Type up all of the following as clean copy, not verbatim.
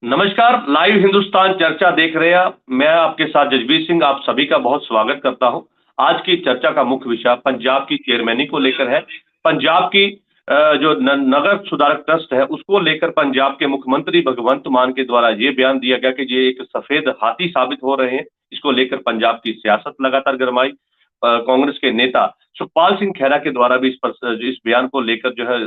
नमस्कार। लाइव हिंदुस्तान चर्चा देख रहे हैं आप। मैं आपके साथ जजबीर सिंह आप सभी का बहुत स्वागत करता हूं। आज की चर्चा का मुख्य विषय पंजाब की चेयरमैनी को लेकर है। पंजाब की जो नगर सुधारक ट्रस्ट है उसको लेकर पंजाब के मुख्यमंत्री भगवंत मान के द्वारा ये बयान दिया गया कि ये एक सफेद हाथी साबित हो रहे हैं। इसको लेकर पंजाब की सियासत लगातार गरमाई। कांग्रेस के नेता सुखपाल सिंह खैरा के द्वारा भी इस बयान को लेकर जो है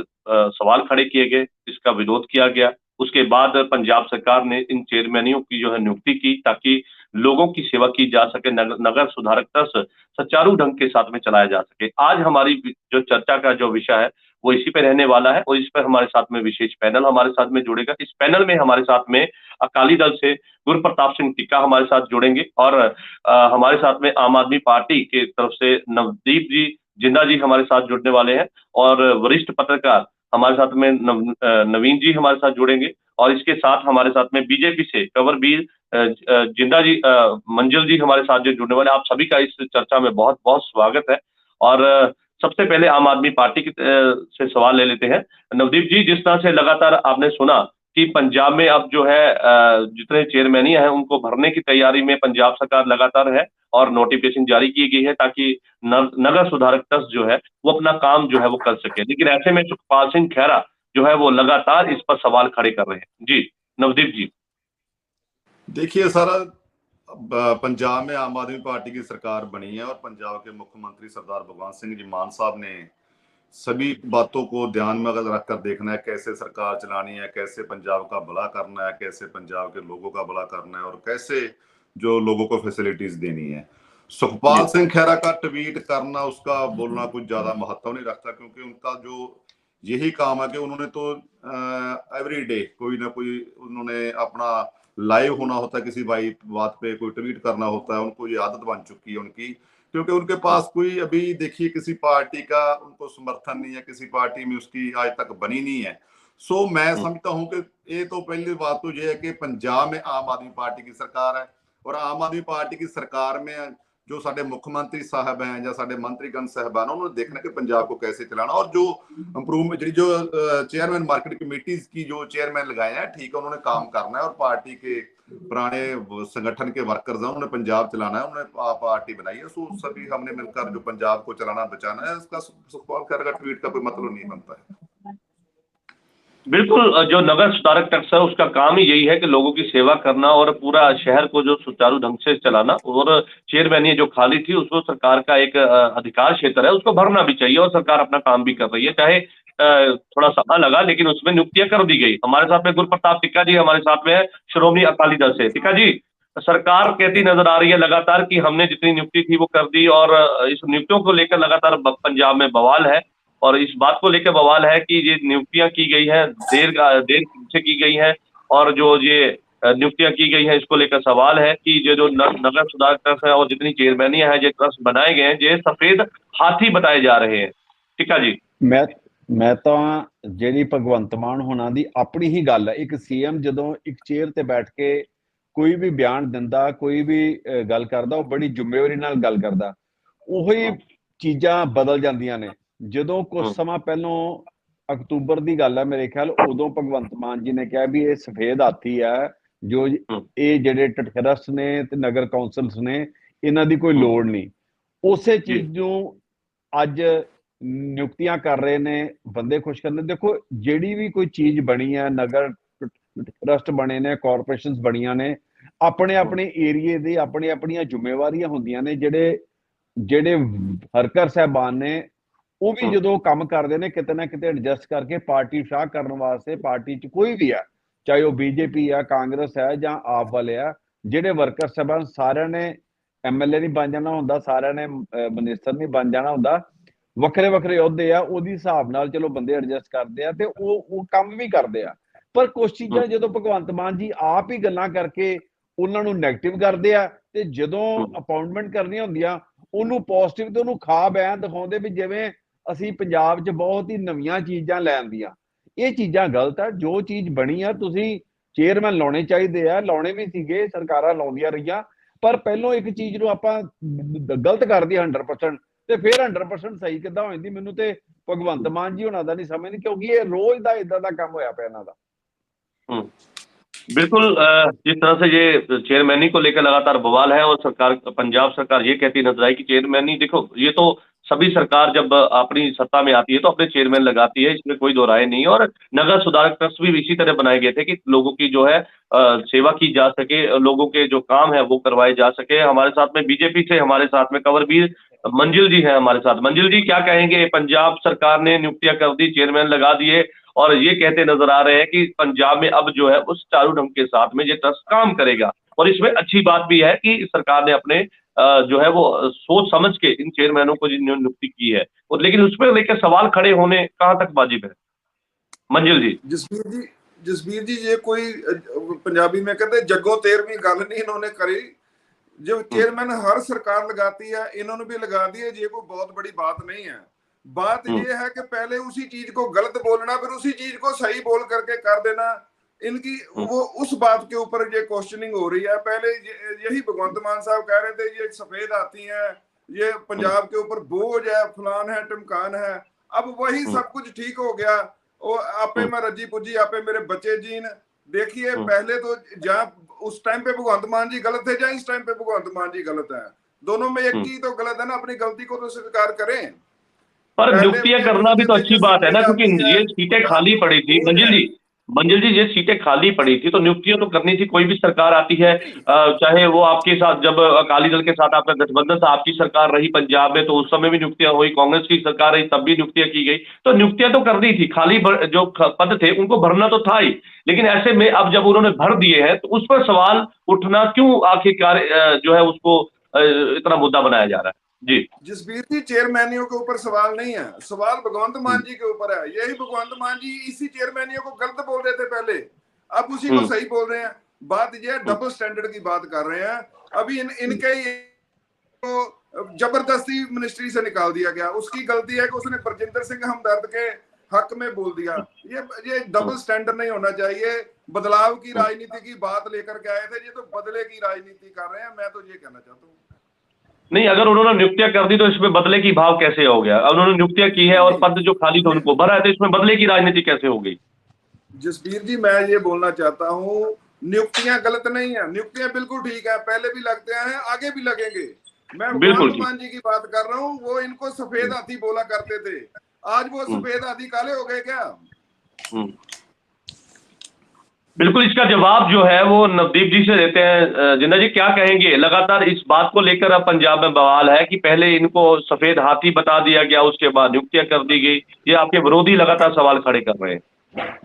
सवाल खड़े किए गए, इसका विरोध किया गया। उसके बाद पंजाब सरकार ने इन चेयरमैनियों की जो है नियुक्ति की ताकि लोगों की सेवा की जा सके, नगर सुधारक ट्रस्ट सुचारू ढंग के साथ में चलाया जा सके। आज हमारी जो चर्चा का जो विषय है वो इसी पे रहने वाला है और इस पर हमारे साथ में विशेष पैनल हमारे साथ में जुड़ेगा। इस पैनल में हमारे साथ में अकाली दल से गुरप्रताप सिंह टिक्का हमारे साथ जुड़ेंगे और हमारे साथ में आम आदमी पार्टी की तरफ से नवदीप जी जिंदा जी हमारे साथ जुड़ने वाले हैं और वरिष्ठ पत्रकार हमारे साथ में नवीन जी हमारे साथ जुड़ेंगे और इसके साथ हमारे साथ में बीजेपी से कंवरवीर जिंदा जी मंजिल जी हमारे साथ जो जुड़ने वाले। आप सभी का इस चर्चा में बहुत बहुत स्वागत है। और सबसे पहले आम आदमी पार्टी से सवाल ले लेते हैं। नवदीप जी, जिस तरह से लगातार आपने सुना कि पंजाब में अब जो है जितने चेयरमैनियां हैं उनको भरने की तैयारी में पंजाब सरकार लगातार है और नोटिफिकेशन जारी की गई है ताकि नगर सुधारक ट्रस्ट जो है वो अपना काम जो है वो कर सके। लेकिन ऐसे में सुखपाल सिंह खैरा जो है वो लगातार इस पर सवाल खड़े कर रहे हैं। जी नवदीप जी। देखिए सारा पंजाब में आम आदमी पार्टी की सरकार बनी है और पंजाब के मुख्यमंत्री सरदार भगवंत सिंह जी मान साहब ने सभी बातों को ध्यान में अगर रखकर देखना है, कैसे सरकार चलानी है, कैसे पंजाब का भला करना है, कैसे पंजाब के लोगों का भला करना है और कैसे जो लोगों को फैसिलिटीज देनी है। सुखपाल सिंह खैरा का ट्वीट करना, उसका बोलना कुछ ज्यादा महत्व नहीं रखता क्योंकि उनका जो यही काम है कि उन्होंने तो एवरी डे कोई ना कोई उन्होंने अपना लाइव होना होता है, किसी बात पे कोई ट्वीट करना होता है। उनको ये आदत बन चुकी है उनकी, क्योंकि उनके पास कोई अभी देखिए किसी पार्टी का उनको समर्थन नहीं है, किसी पार्टी में उसकी आज तक बनी नहीं है। सो मैं समझता हूं कि ये तो पहली बात तो ये है कि पंजाब में आम आदमी पार्टी की सरकार है और आम आदमी पार्टी की सरकार में जो साडे मुख्यमंत्री साहब हैं या साडे मंत्रीगण साहबान उन्होंने देखना कि पंजाब को कैसे चलाना और जो इंप्रूवमेंट जो चेयरमैन मार्केट कमेटी की जो चेयरमैन लगाए हैं, ठीक है, उन्होंने काम करना है और पार्टी के पुराने संगठन के वर्कर्स हैं, उन्होंने पंजाब चलाना है, उन्होंने पार्टी बनाई है। सो सभी हमने मिलकर जो पंजाब को चलाना बचाना है, इसका सुखपाल खैरा का ट्वीट का कोई मतलब नहीं बनता है। बिल्कुल, जो नगर सुधारक ट्रस्ट है उसका काम ही यही है कि लोगों की सेवा करना और पूरा शहर को जो सुचारू ढंग से चलाना। और चेयरमैनी जो खाली थी उसको सरकार का एक अधिकार क्षेत्र है, उसको भरना भी चाहिए और सरकार अपना काम भी कर रही है। चाहे थोड़ा समय लगा लेकिन उसमें नियुक्तियां कर दी गई। हमारे साथ में गुरप्रताप टिक्का जी हमारे साथ में है श्रोमणी अकाली दल से। टिक्का जी, सरकार कहती नजर आ रही है लगातार कि हमने जितनी नियुक्ति थी वो कर दी और इस नियुक्तियों को लेकर लगातार पंजाब में बवाल है और इस बात को लेकर बवाल है कि ये नियुक्तियां की गई हैं देर से की गई हैं और जो ये नियुक्तियां की गई हैं इसको लेकर सवाल है कि ये जो नगर सुधार ट्रस्ट है और जितनी चेयरमैनियां हैं, ये ट्रस्ट बनाए गए हैं, ये सफेद हाथी बताए जा रहे हैं। टिक्का जी। मैं ਤਾਂ ਜਿਹੜੀ ਭਗਵੰਤ ਮਾਨ ਹੋਣਾ ਦੀ ਆਪਣੀ ਹੀ ਗੱਲ ਹੈ। ਇੱਕ ਸੀਐਮ ਜਦੋਂ ਇੱਕ ਚੇਅਰ ਤੇ ਬੈਠ ਕੇ ਕੋਈ ਵੀ ਬਿਆਨ ਦਿੰਦਾ, ਕੋਈ ਵੀ ਗੱਲ ਕਰਦਾ, ਉਹ ਬੜੀ ਜ਼ਿੰਮੇਵਾਰੀ ਨਾਲ ਗੱਲ ਕਰਦਾ। ਉਹੀ ਚੀਜ਼ਾਂ ਬਦਲ ਜਾਂਦੀਆਂ ਨੇ। ਜਦੋਂ ਕੁਝ ਸਮਾਂ ਪਹਿਲਾਂ ਅਕਤੂਬਰ ਦੀ ਗੱਲ ਹੈ ਮੇਰੇ ਖਿਆਲ, ਉਦੋਂ ਭਗਵੰਤ ਮਾਨ ਜੀ ਨੇ ਕਿਹਾ ਵੀ ਇਹ ਸਫੇਦ ਹਾਥੀ ਹੈ, ਜੋ ਇਹ ਜਿਹੜੇ ਟਰਸਟ ਨੇ ਤੇ ਨਗਰ ਕੌਂਸਲਸ ਨੇ ਇਹਨਾਂ ਦੀ ਕੋਈ ਲੋੜ ਨਹੀਂ। ਉਸੇ ਚੀਜ਼ ਨੂੰ ਅੱਜ ਨਿਯੁਕਤੀਆਂ ਕਰ ਰਹੇ ਨੇ, ਬੰਦੇ ਖੁਸ਼ ਕਰਨੇ। ਦੇਖੋ ਜਿਹੜੀ ਵੀ ਕੋਈ ਚੀਜ਼ ਬਣੀ ਹੈ, ਨਗਰ ਟਰਸਟ ਬਣੇ ਨੇ, ਕਾਰਪੋਰੇਸ਼ਨਸ ਬਣੀਆਂ ਨੇ, ਆਪਣੇ ਆਪਣੇ ਏਰੀਏ ਦੇ ਆਪਣੀ ਆਪਣੀਆਂ ਜ਼ਿੰਮੇਵਾਰੀਆਂ ਹੁੰਦੀਆਂ ਨੇ। ਜਿਹੜੇ ਵਰਕਰ ਸਾਹਿਬਾਨ ਨੇ ਉਹ ਵੀ ਜਦੋਂ ਕੰਮ ਕਰਦੇ ਨੇ ਕਿਤੇ ਨਾ ਕਿਤੇ ਐਡਜਸਟ ਕਰਕੇ ਪਾਰਟੀ ਸ਼ਾਹ ਕਰਨ ਵਾਸਤੇ, ਪਾਰਟੀ 'ਚ ਕੋਈ ਵੀ ਆ, ਚਾਹੇ ਉਹ ਬੀਜੇਪੀ ਆ, ਕਾਂਗਰਸ ਹੈ ਜਾਂ ਆਪ ਵਾਲੇ ਆ, ਜਿਹੜੇ ਵਰਕਰ ਸਾਹਿਬਾਨ ਸਾਰਿਆਂ ਨੇ ਐਮਐਲਏ ਨਹੀਂ ਬਣ ਜਾਣਾ ਹੁੰਦਾ, ਸਾਰਿਆਂ ਨੇ ਮਿਨਿਸਟਰ ਨਹੀਂ ਬਣ ਜਾਣਾ ਹੁੰਦਾ। ਵੱਖਰੇ ਵੱਖਰੇ ਅਹੁਦੇ ਆ, ਉਹਦੀ ਹਿਸਾਬ ਨਾਲ ਚਲੋ ਬੰਦੇ ਐਡਜਸਟ ਕਰਦੇ ਆ ਤੇ ਉਹ ਕੰਮ ਵੀ ਕਰਦੇ ਆ। ਪਰ ਕੁਛ ਚੀਜ਼ਾਂ ਜਦੋਂ ਭਗਵੰਤ ਮਾਨ ਜੀ ਆਪ ਹੀ ਗੱਲਾਂ ਕਰਕੇ ਉਹਨਾਂ ਨੂੰ ਨੈਗੇਟਿਵ ਕਰਦੇ ਆ ਤੇ ਜਦੋਂ ਅਪਾਇੰਟਮੈਂਟ ਕਰਨੀਆਂ ਹੁੰਦੀਆਂ ਉਹਨੂੰ ਪੋਜ਼ਿਟਿਵ ਤੇ ਉਹਨੂੰ ਖਾ ਬਿਆਨ ਦਿਖਾਉਂਦੇ ਵੀ ਜਿਵੇਂ ਅਸੀਂ ਪੰਜਾਬ 'ਚ ਬਹੁਤ ਹੀ ਨਵੀਆਂ ਚੀਜ਼ਾਂ ਲੈਣ ਦੀਆਂ। ਇਹ ਚੀਜ਼ਾਂ ਗਲਤ ਆ। ਜੋ ਚੀਜ਼ ਬਣੀ ਆ ਤੁਸੀਂ ਚੇਅਰਮੈਨ ਲਾਉਣੇ ਚਾਹੀਦੇ ਆ, ਲਾਉਣੇ ਵੀ ਸੀਗੇ, ਸਰਕਾਰਾਂ ਲਾਉਂਦੀਆਂ ਰਹੀਆਂ। ਪਰ ਪਹਿਲੋਂ ਇੱਕ ਚੀਜ਼ ਨੂੰ ਆਪਾਂ ਗਲਤ ਕਰਦੀ 100% ਤੇ ਫਿਰ 100% ਸਹੀ ਕਿੱਦਾਂ ਹੋ ਜਾਂਦੀ, ਮੈਨੂੰ ਤੇ ਭਗਵੰਤ ਮਾਨ ਜੀ ਹੋਣਾ ਦਾ ਨਹੀਂ ਸਮਝਦੀ, ਕਿਉਂਕਿ ਇਹ ਰੋਜ਼ ਦਾ ਇਦਾਂ ਦਾ ਕੰਮ ਹੋਇਆ ਪਿਆ ਇਹਨਾਂ ਦਾ। बिल्कुल जिस तरह से ये चेयरमैनी को लेकर लगातार बवाल है और सरकार, पंजाब सरकार ये कहती नजर आई कि चेयरमैनी, देखो ये तो सभी सरकार जब अपनी सत्ता में आती है तो अपने चेयरमैन लगाती है, इसमें कोई दो राय नहीं है। और नगर सुधारक ट्रस्ट भी इसी तरह बनाए गए थे कि लोगों की जो है सेवा की जा सके, लोगों के जो काम है वो करवाए जा सके। हमारे साथ में बीजेपी से हमारे साथ में कंवरवीर मंजिल जी है हमारे साथ। मंजिल जी, क्या कहेंगे? पंजाब सरकार ने नियुक्तियां कर दी, चेयरमैन लगा दिए और ये कहते नजर आ रहे हैं कि पंजाब में अब जो है उस चारू ढंग के साथ में ये ट्रस्ट काम करेगा। और इसमें अच्छी बात भी है कि सरकार ने अपने जो है वो सोच समझ के इन चेयरमैनों को जिन्होंने नियुक्ति की है, और लेकिन उसमें लेकर सवाल खड़े होने कहां तक वाजिब है? मंजिल जी। जसबीर जी ये कोई पंजाबी में कहते जग्गो 13वीं गल नहीं इन्होंने करी। जो चेयरमैन हर सरकार लगाती है इन्होंने भी लगा दिया, ये कोई बहुत बड़ी बात नहीं है। बात ये है कि पहले उसी चीज को गलत बोलना, फिर उसी चीज को सही बोल करके कर देना। इनकी वो उस बात के ऊपर ये क्वेश्चनिंग हो रही है। पहले यही भगवंत मान साहब कह रहे थे ये सफेद हाथी है, ये पंजाब के ऊपर बोझ है, फलान है, टमकान है। अब वही सब कुछ ठीक हो गया। वो आपे मैं रजी पुजी, आपे मेरे बच्चे जीन। देखिए पहले तो जहाँ उस टाइम पे भगवंत मान जी गलत थे, जहाँ इस टाइम पे भगवंत मान जी गलत है, दोनों में एक ही तो गलत है ना। अपनी गलती को तो स्वीकार करें। पर नियुक्तियां करना भी तो अच्छी बात है ना, क्योंकि ये सीटें खाली पड़ी थी। मंजिल जी, ये सीटें खाली पड़ी थी तो नियुक्तियां तो करनी थी। कोई भी सरकार आती है, चाहे वो आपके साथ, जब अकाली दल के साथ आपका गठबंधन था, आपकी सरकार रही पंजाब में, तो उस समय भी नियुक्तियां हुई, कांग्रेस की सरकार रही तब भी नियुक्तियां की गई। तो नियुक्तियां तो करनी थी, खाली जो पद थे उनको भरना तो था ही। लेकिन ऐसे में अब जब उन्होंने भर दिए हैं तो उस पर सवाल उठना क्यों आखिरकार जो है उसको इतना मुद्दा बनाया जा रहा है? जी जसबीर जी, चेयरमैनियों के ऊपर सवाल नहीं है, सवाल भगवंत मान जी के ऊपर है। यही भगवंत मान जी इसी चेयरमैनियों को गलत बोल रहे थे पहले, अब उसी को सही बोल रहे हैं। बात ये डबल स्टैंडर्ड की बात कर रहे हैं। अभी इनके को जबरदस्ती मिनिस्ट्री से निकाल दिया गया। उसकी गलती है कि उसने परजिंदर सिंह हमदर्द के हक में बोल दिया। ये डबल स्टैंडर्ड नहीं होना चाहिए। बदलाव की राजनीति की बात लेकर के आए थे, ये तो बदले की राजनीति कर रहे हैं। मैं तो ये कहना चाहता हूँ। नहीं, अगर उन्होंने नियुक्तियां कर दी तो इसमें बदले की भाव कैसे हो गया? उन्होंने नियुक्तियां की है और पद जो खाली थे उनको भरा है, तो इसमें बदले की राजनीति कैसे हो गई? जसबीर जी, मैं ये बोलना चाहता हूँ, नियुक्तियां गलत नहीं है, नियुक्तियां बिल्कुल ठीक है। पहले भी लगते हैं, आगे भी लगेंगे। मैं भगवंत मान जी की बात कर रहा हूँ। वो इनको सफेद हाथी बोला करते थे, आज वो सफेद हाथी काले हो गए क्या? बिल्कुल, इसका जवाब जो है वो नवदीप जी से देते हैं। जिन्ना जी, क्या कहेंगे? लगातार इस बात को लेकर अब पंजाब में बवाल है कि पहले इनको सफेद हाथी बता दिया गया, उसके बाद नियुक्तियां कर दी गई। ये आपके विरोधी लगातार सवाल खड़े कर रहे हैं।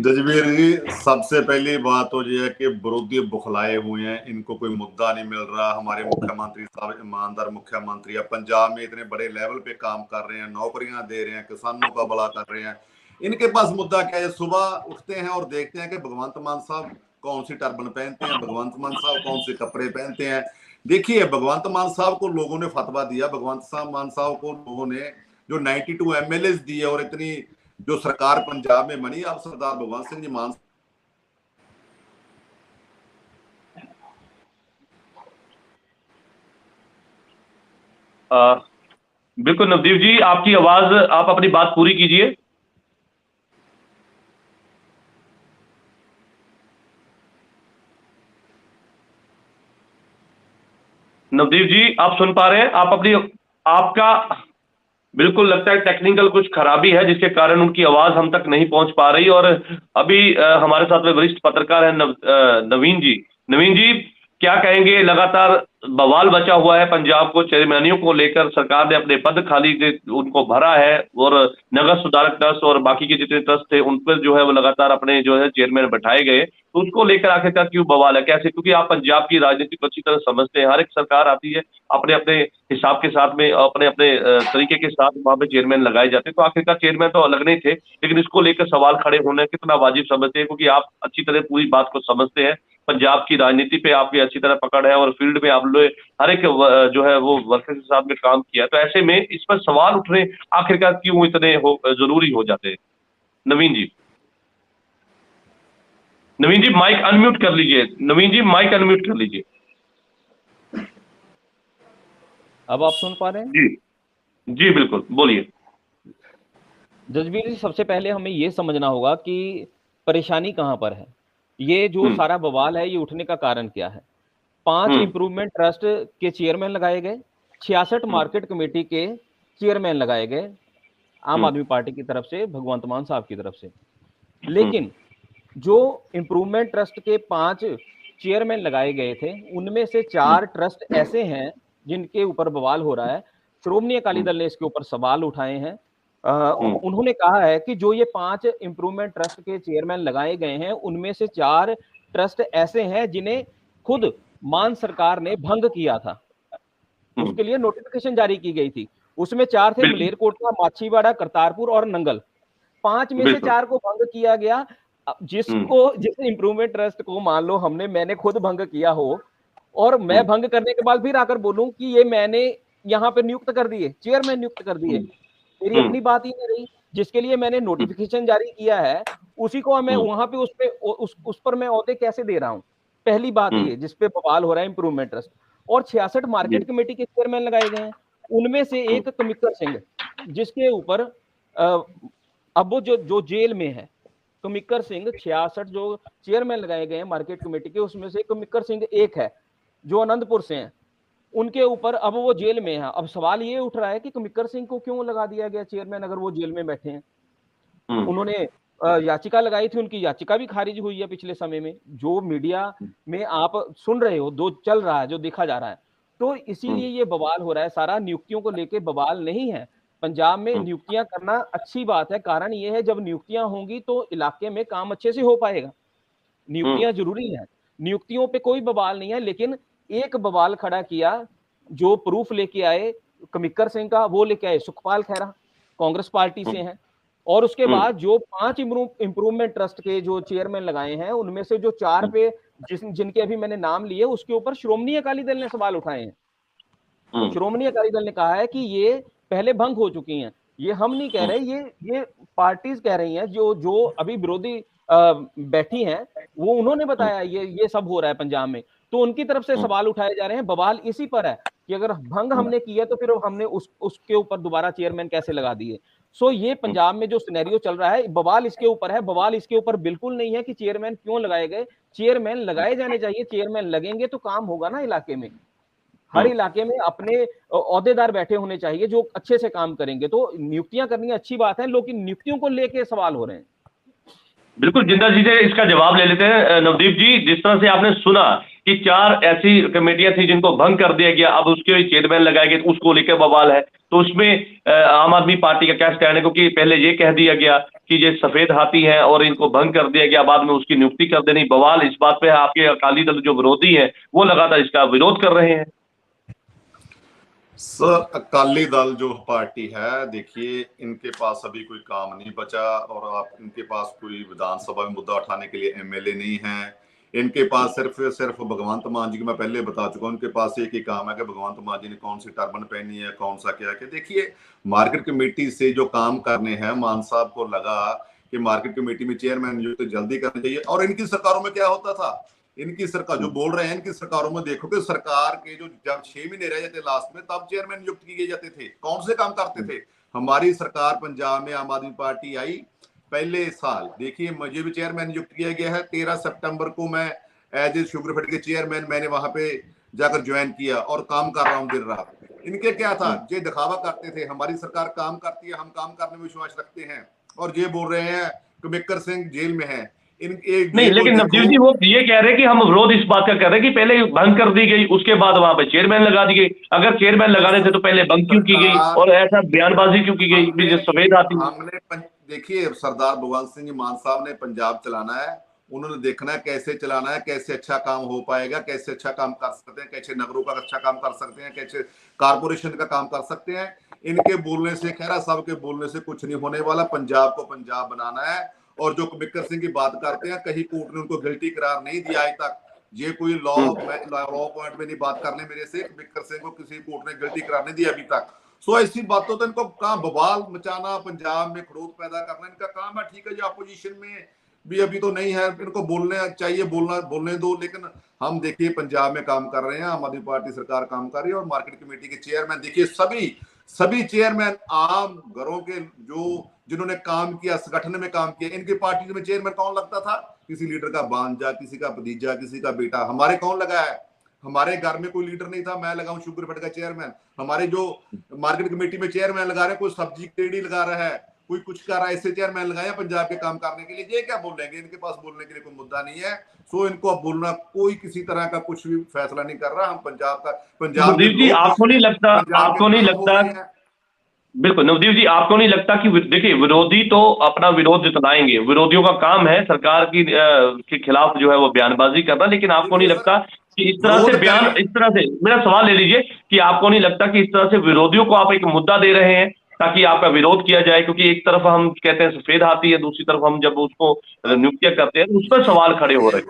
जजबीर जी, सबसे पहली बात तो ये है कि विरोधी बुखलाए हुए हैं, इनको कोई मुद्दा नहीं मिल रहा। हमारे मुख्यमंत्री साहब ईमानदार मुख्यमंत्री है, पंजाब में इतने बड़े लेवल पे काम कर रहे हैं, नौकरियां दे रहे हैं, किसानों का भला कर रहे हैं। इनके पास मुद्दा क्या है? सुबह उठते हैं और देखते हैं कि भगवंत मान साहब कौन सी टर्बन पहनते हैं, भगवंत मान साहब कौन से कपड़े पहनते हैं। देखिए, भगवंत मान साहब को लोगों ने फतवा दिया, भगवंत मान साहब को लोगों ने जो 92 MLA दिए और इतनी जो सरकार पंजाब में बनी, अब सरदार भगवंत सिंह जी मान बिल्कुल नवदीप जी, आपकी आवाज, आप अपनी बात पूरी कीजिए। नवदीप जी, आप सुन पा रहे हैं? आप अपनी, आपका बिल्कुल लगता है टेक्निकल कुछ खराबी है जिसके कारण उनकी आवाज हम तक नहीं पहुंच पा रही। और अभी हमारे साथ में वरिष्ठ पत्रकार है नवीन जी। नवीन जी, क्या कहेंगे? लगातार बवाल बचा हुआ है पंजाब को चेयरमैनियों को लेकर। सरकार ने अपने पद खाली उनको भरा है और नगर सुधारक ट्रस्ट और बाकी के जितने ट्रस्ट थे उन पर जो है वो लगातार अपने जो है चेयरमैन बैठाए गए। तो उसको लेकर आखिरकार क्यों बवाल है? कैसे? क्योंकि आप पंजाब की राजनीति को अच्छी तरह समझते हैं। हर एक सरकार आती है, अपने अपने हिसाब के साथ में, अपने अपने तरीके के साथ वहां पे चेयरमैन लगाए जाते हैं। तो आखिरकार चेयरमैन तो अलग नहीं थे, लेकिन इसको लेकर सवाल खड़े होने कितना वाजिब समझते हैं? क्योंकि आप अच्छी तरह पूरी बात को समझते हैं, पंजाब की राजनीति पे आपकी अच्छी तरह पकड़ है और फील्ड में आप लोग हर एक जो है वो वर्कर के साथ में काम किया। तो ऐसे में इस पर सवाल उठने आखिरकार क्यों इतने जरूरी हो जाते हैं? नवीन जी, नवीन जी माइक अनम्यूट कर लीजिए। नवीन जी माइक अनम्यूट कर लीजिए। अब आप सुन पा रहे हैं? जी जी बिल्कुल, बोलिए। जसबीर जी, सबसे पहले हमें ये समझना होगा कि परेशानी कहाँ पर है। ये जो सारा बवाल है ये उठने का कारण क्या है? 5 इंप्रूवमेंट ट्रस्ट के चेयरमैन लगाए गए, 66 मार्केट कमेटी के चेयरमैन लगाए गए आम आदमी पार्टी की तरफ से, भगवंत मान साहब की तरफ से। लेकिन जो इंप्रूवमेंट ट्रस्ट के 5 चेयरमैन लगाए गए थे, उनमें से 4 ट्रस्ट ऐसे हैं जिनके ऊपर बवाल हो रहा है। श्रोमणी अकाली दल ने इसके ऊपर सवाल उठाए हैं। उन्होंने कहा है कि जो ये 5 इंप्रूवमेंट ट्रस्ट के चेयरमैन लगाए गए हैं, उनमें से 4 ट्रस्ट ऐसे हैं जिन्हें खुद मान सरकार ने भंग किया था। उसके लिए नोटिफिकेशन जारी की गई थी। उसमें 4 थे, मलेरकोटला, माछीवाड़ा, करतारपुर और नंगल। 5 में से 4 को भंग किया गया। जिस इंप्रूवमेंट ट्रस्ट को मान लो मैंने खुद भंग किया हो और मैं भंग करने के बाद फिर आकर बोलूं कि ये मैंने यहाँ पे नियुक्त कर दिए, चेयरमैन नियुक्त कर दिए, मेरी अपनी बात ही नहीं रही। जिसके लिए मैंने नोटिफिकेशन जारी किया है उसी को मैं वहां पे उस पर मैं ओहदे कैसे दे रहा हूँ? पहली बात ये जिसपे बवाल हो रहा है इंप्रूवमेंट ट्रस्ट। और 66 मार्केट कमेटी के चेयरमैन लगाए गए हैं, उनमें से एक कमिक्कर सिंह, जिसके ऊपर अब वो जो जेल में है, कमिक्कर सिंह 66 जो चेयरमैन लगाए गए हैं मार्केट कमेटी के, उसमें से कमिक्कर सिंह एक है जो अनंतपुर से हैं। उनके ऊपर अब वो जेल में है। अब सवाल ये उठ रहा है कि कमिक्कर सिंह को क्यों लगा दिया गया चेयरमैन अगर वो जेल में बैठे हैं? उन्होंने याचिका लगाई थी, उनकी याचिका भी खारिज हुई है पिछले समय में। जो मीडिया में आप सुन रहे हो, जो चल रहा है, जो देखा जा रहा है, तो इसीलिए ये बवाल हो रहा है सारा। नियुक्तियों को लेके बवाल नहीं है। पंजाब में नियुक्तियां करना अच्छी बात है। कारण ये है जब नियुक्तियां होंगी तो इलाके में काम अच्छे से हो पाएगा। नियुक्तियां जरूरी है, नियुक्तियों पे कोई बवाल नहीं है। लेकिन एक बवाल खड़ा किया, जो प्रूफ लेके आए कमिक्कर सिंह का, वो लेके आए सुखपाल खैरा, कांग्रेस पार्टी से हैं। और उसके बाद जो 5 इंप्रूवमेंट ट्रस्ट के जो चेयरमैन लगाए हैं, उनमें से जो 4 पे जिनके अभी मैंने नाम लिए, उसके ऊपर श्रोमणी अकाली दल ने सवाल उठाए हैं। श्रोमणी अकाली दल ने कहा है कि ये पहले भंग हो चुकी हैं। ये हम नहीं कह रहे, ये पार्टीज कह रही हैं जो अभी विरोधी बैठी हैं, वो उन्होंने बताया ये सब हो रहा है पंजाब में। तो उनकी तरफ से सवाल उठाए जा रहे हैं। बवाल इसी पर है कि अगर भंग हमने किया तो फिर हमने उसके ऊपर दोबारा चेयरमैन कैसे लगा दिए। सो ये पंजाब में जो सिनेरियो चल रहा है, बवाल इसके ऊपर है। बवाल इसके ऊपर बिल्कुल नहीं है कि चेयरमैन क्यों लगाए गए। चेयरमैन लगाए जाने चाहिए। चेयरमैन लगेंगे तो काम होगा ना इलाके में। हर इलाके में अपने ओहदेदार बैठे होने चाहिए जो अच्छे से काम करेंगे। तो नियुक्तियां करनी अच्छी बात है, लेकिन नियुक्तियों को लेके सवाल हो रहे हैं। बिल्कुल, जिंदा जी से इसका जवाब ले लेते हैं। नवदीप जी, जिस तरह से आपने सुना कि 4 ऐसी कमेटियां थी जिनको भंग कर दिया गया, अब उसके चेयरमैन लगाए गए, उसको लेकर बवाल है, तो उसमें आम आदमी पार्टी का क्या स्टैंड है? क्योंकि पहले ये कह दिया गया कि ये सफेद हाथी है और इनको भंग कर दिया गया, बाद में उसकी नियुक्ति कर देनी। बवाल इस बात पे है, आपके अकाली दल जो विरोधी है वो लगातार इसका विरोध कर रहे हैं। सर, अकाली दल जो पार्टी है, देखिए इनके पास अभी कोई काम नहीं बचा और आप इनके पास कोई विधानसभा में मुद्दा उठाने के लिए एमएलए नहीं है। इनके पास सिर्फ भगवंत मान जी की मैं पहले बता चुका हूं, उनके पास एक ही काम है कि भगवंत मान जी ने कौन सी टर्बन पहनी है, कौन सा क्या है। देखिए, मार्केट कमेटी से जो काम करने हैं, मान साहब को लगा कि मार्केट कमेटी में चेयरमैन नियुक्त जल्दी करना चाहिए। और इनकी सरकारों में क्या होता था, इनकी सरकार जो बोल रहे हैं, इनकी सरकारों में देखो कि सरकार के जो जब 6 महीने रह जाते लास्ट में, तब चेयरमैन नियुक्त किए जाते थे। कौन से काम करते थे? हमारी सरकार पंजाब में आम आदमी पार्टी आई पहले साल, देखिए मुझे भी चेयरमैन नियुक्त किया गया है। 13 सितंबर को मैं एज ए शुगरफेड के चेयरमैन मैंने वहां पे जाकर ज्वाइन किया और काम कर रहा हूँ दिन रात। इनके क्या था, ये दिखावा करते थे हमारी सरकार काम करती है, हम काम करने में विश्वास रखते हैं, और ये बोल रहे हैं कमिक्कर सिंह जेल में है। नहीं, लेकिन नवदीप जी वो ये कह रहे हैं कि हम विरोध इस बात का कर रहे हैं कि पहले भंग कर दी गई, उसके बाद वहां पे चेयरमैन लगा दी गई। अगर चेयरमैन लगाने थे तो पहले भंग क्यों की गई और ऐसा बयानबाजी क्यों की गई? सफेद आती हमने देखिए, सरदार भगवंत सिंह मान साहब ने पंजाब चलाना है, उन्होंने देखना है कैसे चलाना है, कैसे अच्छा काम हो पाएगा, कैसे अच्छा काम कर सकते हैं, कैसे नगरों का अच्छा काम कर सकते हैं, कैसे कारपोरेशन का काम कर सकते हैं। इनके बोलने से, खैरा साहब के बोलने से कुछ नहीं होने वाला। पंजाब को पंजाब बनाना है। और जो कमिक्कर सिंह की बात करते हैं, कहीं कोर्ट ने उनको गिल्टी करार नहीं दिया आज तक। ये कोई लॉ पॉइंट में नहीं बात करने मेरे से, कमिक्कर सिंह को किसी कोर्ट ने गिल्टी करार नहीं दिया अभी तक। सो ऐसी बातों तो इनको काम बवाल मचाना, पंजाब में खड़ूस पैदा करना इनका काम है। ठीक है जी, अपोजिशन में भी अभी तो नहीं है, इनको बोलने चाहिए, बोलने दो। लेकिन हम देखिए पंजाब में काम कर रहे हैं, आम आदमी पार्टी सरकार काम कर रही है। और मार्केट कमेटी के चेयरमैन देखिए, सभी चेयरमैन आम घरों के जो जिन्होंने काम किया, संगठन में काम किया, इनके पार्टी में चेयरमैन कौन लगता था? किसी लीडर का भांजा, किसी का भतीजा, किसी का बेटा। हमारे कौन लगा है? हमारे घर में कोई लीडर नहीं था, मैं लगा हूं शुगर फट का चेयरमैन। हमारे जो मार्केट कमेटी में चेयरमैन लगा रहे हैं, कोई सब्जी टेढ़ी लगा रहा है, कोई कुछ कर रहा है, ऐसे चेयरमैन लगाए पंजाब के काम करने के लिए। ये क्या बोलेंगे? इनके पास बोलने के लिए कोई मुद्दा नहीं है। सो इनको अब बोलना, कोई किसी तरह का कुछ भी फैसला नहीं कर रहा। हम पंजाब नवदीप जी, आपको नहीं लगता बिल्कुल नवदीप जी, आपको नहीं लगता कि देखिए विरोधी तो अपना विरोध जताएंगे, विरोधियों का काम है सरकार की के खिलाफ जो है वो बयानबाजी करना, लेकिन आपको नहीं लगता कि इस तरह से मेरा सवाल ले लीजिए कि आपको नहीं लगता कि इस तरह से विरोधियों को आप एक मुद्दा दे रहे हैं ताकि आपका विरोध किया जाए? क्योंकि एक तरफ हम कहते हैं सफेद हाथी है, दूसरी तरफ हम जब उसको नियुक्तियां करते हैं तो उस पर सवाल खड़े हो रहे हैं।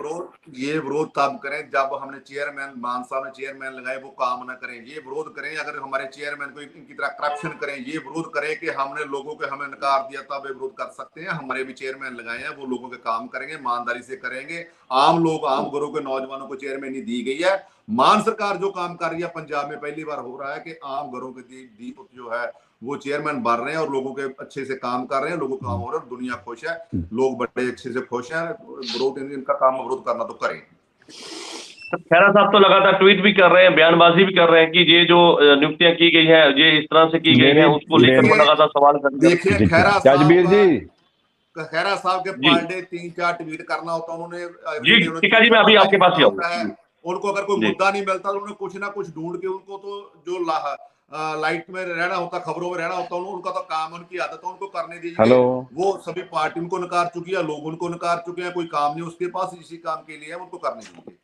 ये विरोध तब करें जब हमने चेयरमैन, मान साहब ने चेयरमैन लगाए, वो काम ना करें। ये विरोध करें अगर हमारे चेयरमैन को इनकी तरह करप्शन करें। ये विरोध करें कि हमने लोगों को हमें नकार दिया, तब ये विरोध कर सकते हैं। हमारे भी चेयरमैन लगाए हैं, वो लोगों के काम करेंगे, ईमानदारी से करेंगे। आम लोग, आम घरों के नौजवानों को चेयरमैन दी गई है। मान सरकार जो काम कर रही है पंजाब में, पहली बार हो रहा है कि आम घरों के दीप जो है वो चेयरमैन बन रहे हैं और लोगों के अच्छे से काम कर रहे हैं, लोगों का काम हो रहा है, दुनिया खुश है, लोग बड़े अच्छे से खुश हैं। विरोध, इनका काम विरोध करना तो करें। खैरा साहब तो लगातार ट्वीट भी कर रहे हैं, बयानबाजी भी कर रहे हैं कि ये जो नियुक्तियां की गई है ये इस तरह से की गई है, उसको लेकर वो लगातार सवाल कर रहे हैं। देखिए खैरा साहब के पर डे 3-4 ट्वीट करना होता है उन्होंने। जी टीका जी, मैं अभी आपके पास ही आऊंगा। उनको अगर कोई मुद्दा नहीं मिलता तो उन्हें कुछ ना कुछ ढूंढ के, उनको तो जो लाइट में रहना होता, खबरों में रहना होता, उनका तो काम, उनकी आदत है, उनको करने दीजिए। वो सभी पार्टी उनको नकार चुकी है, लोग उनको नकार चुके हैं, कोई काम नहीं उसके पास, इसी काम के लिए है, उनको करने दीजिए।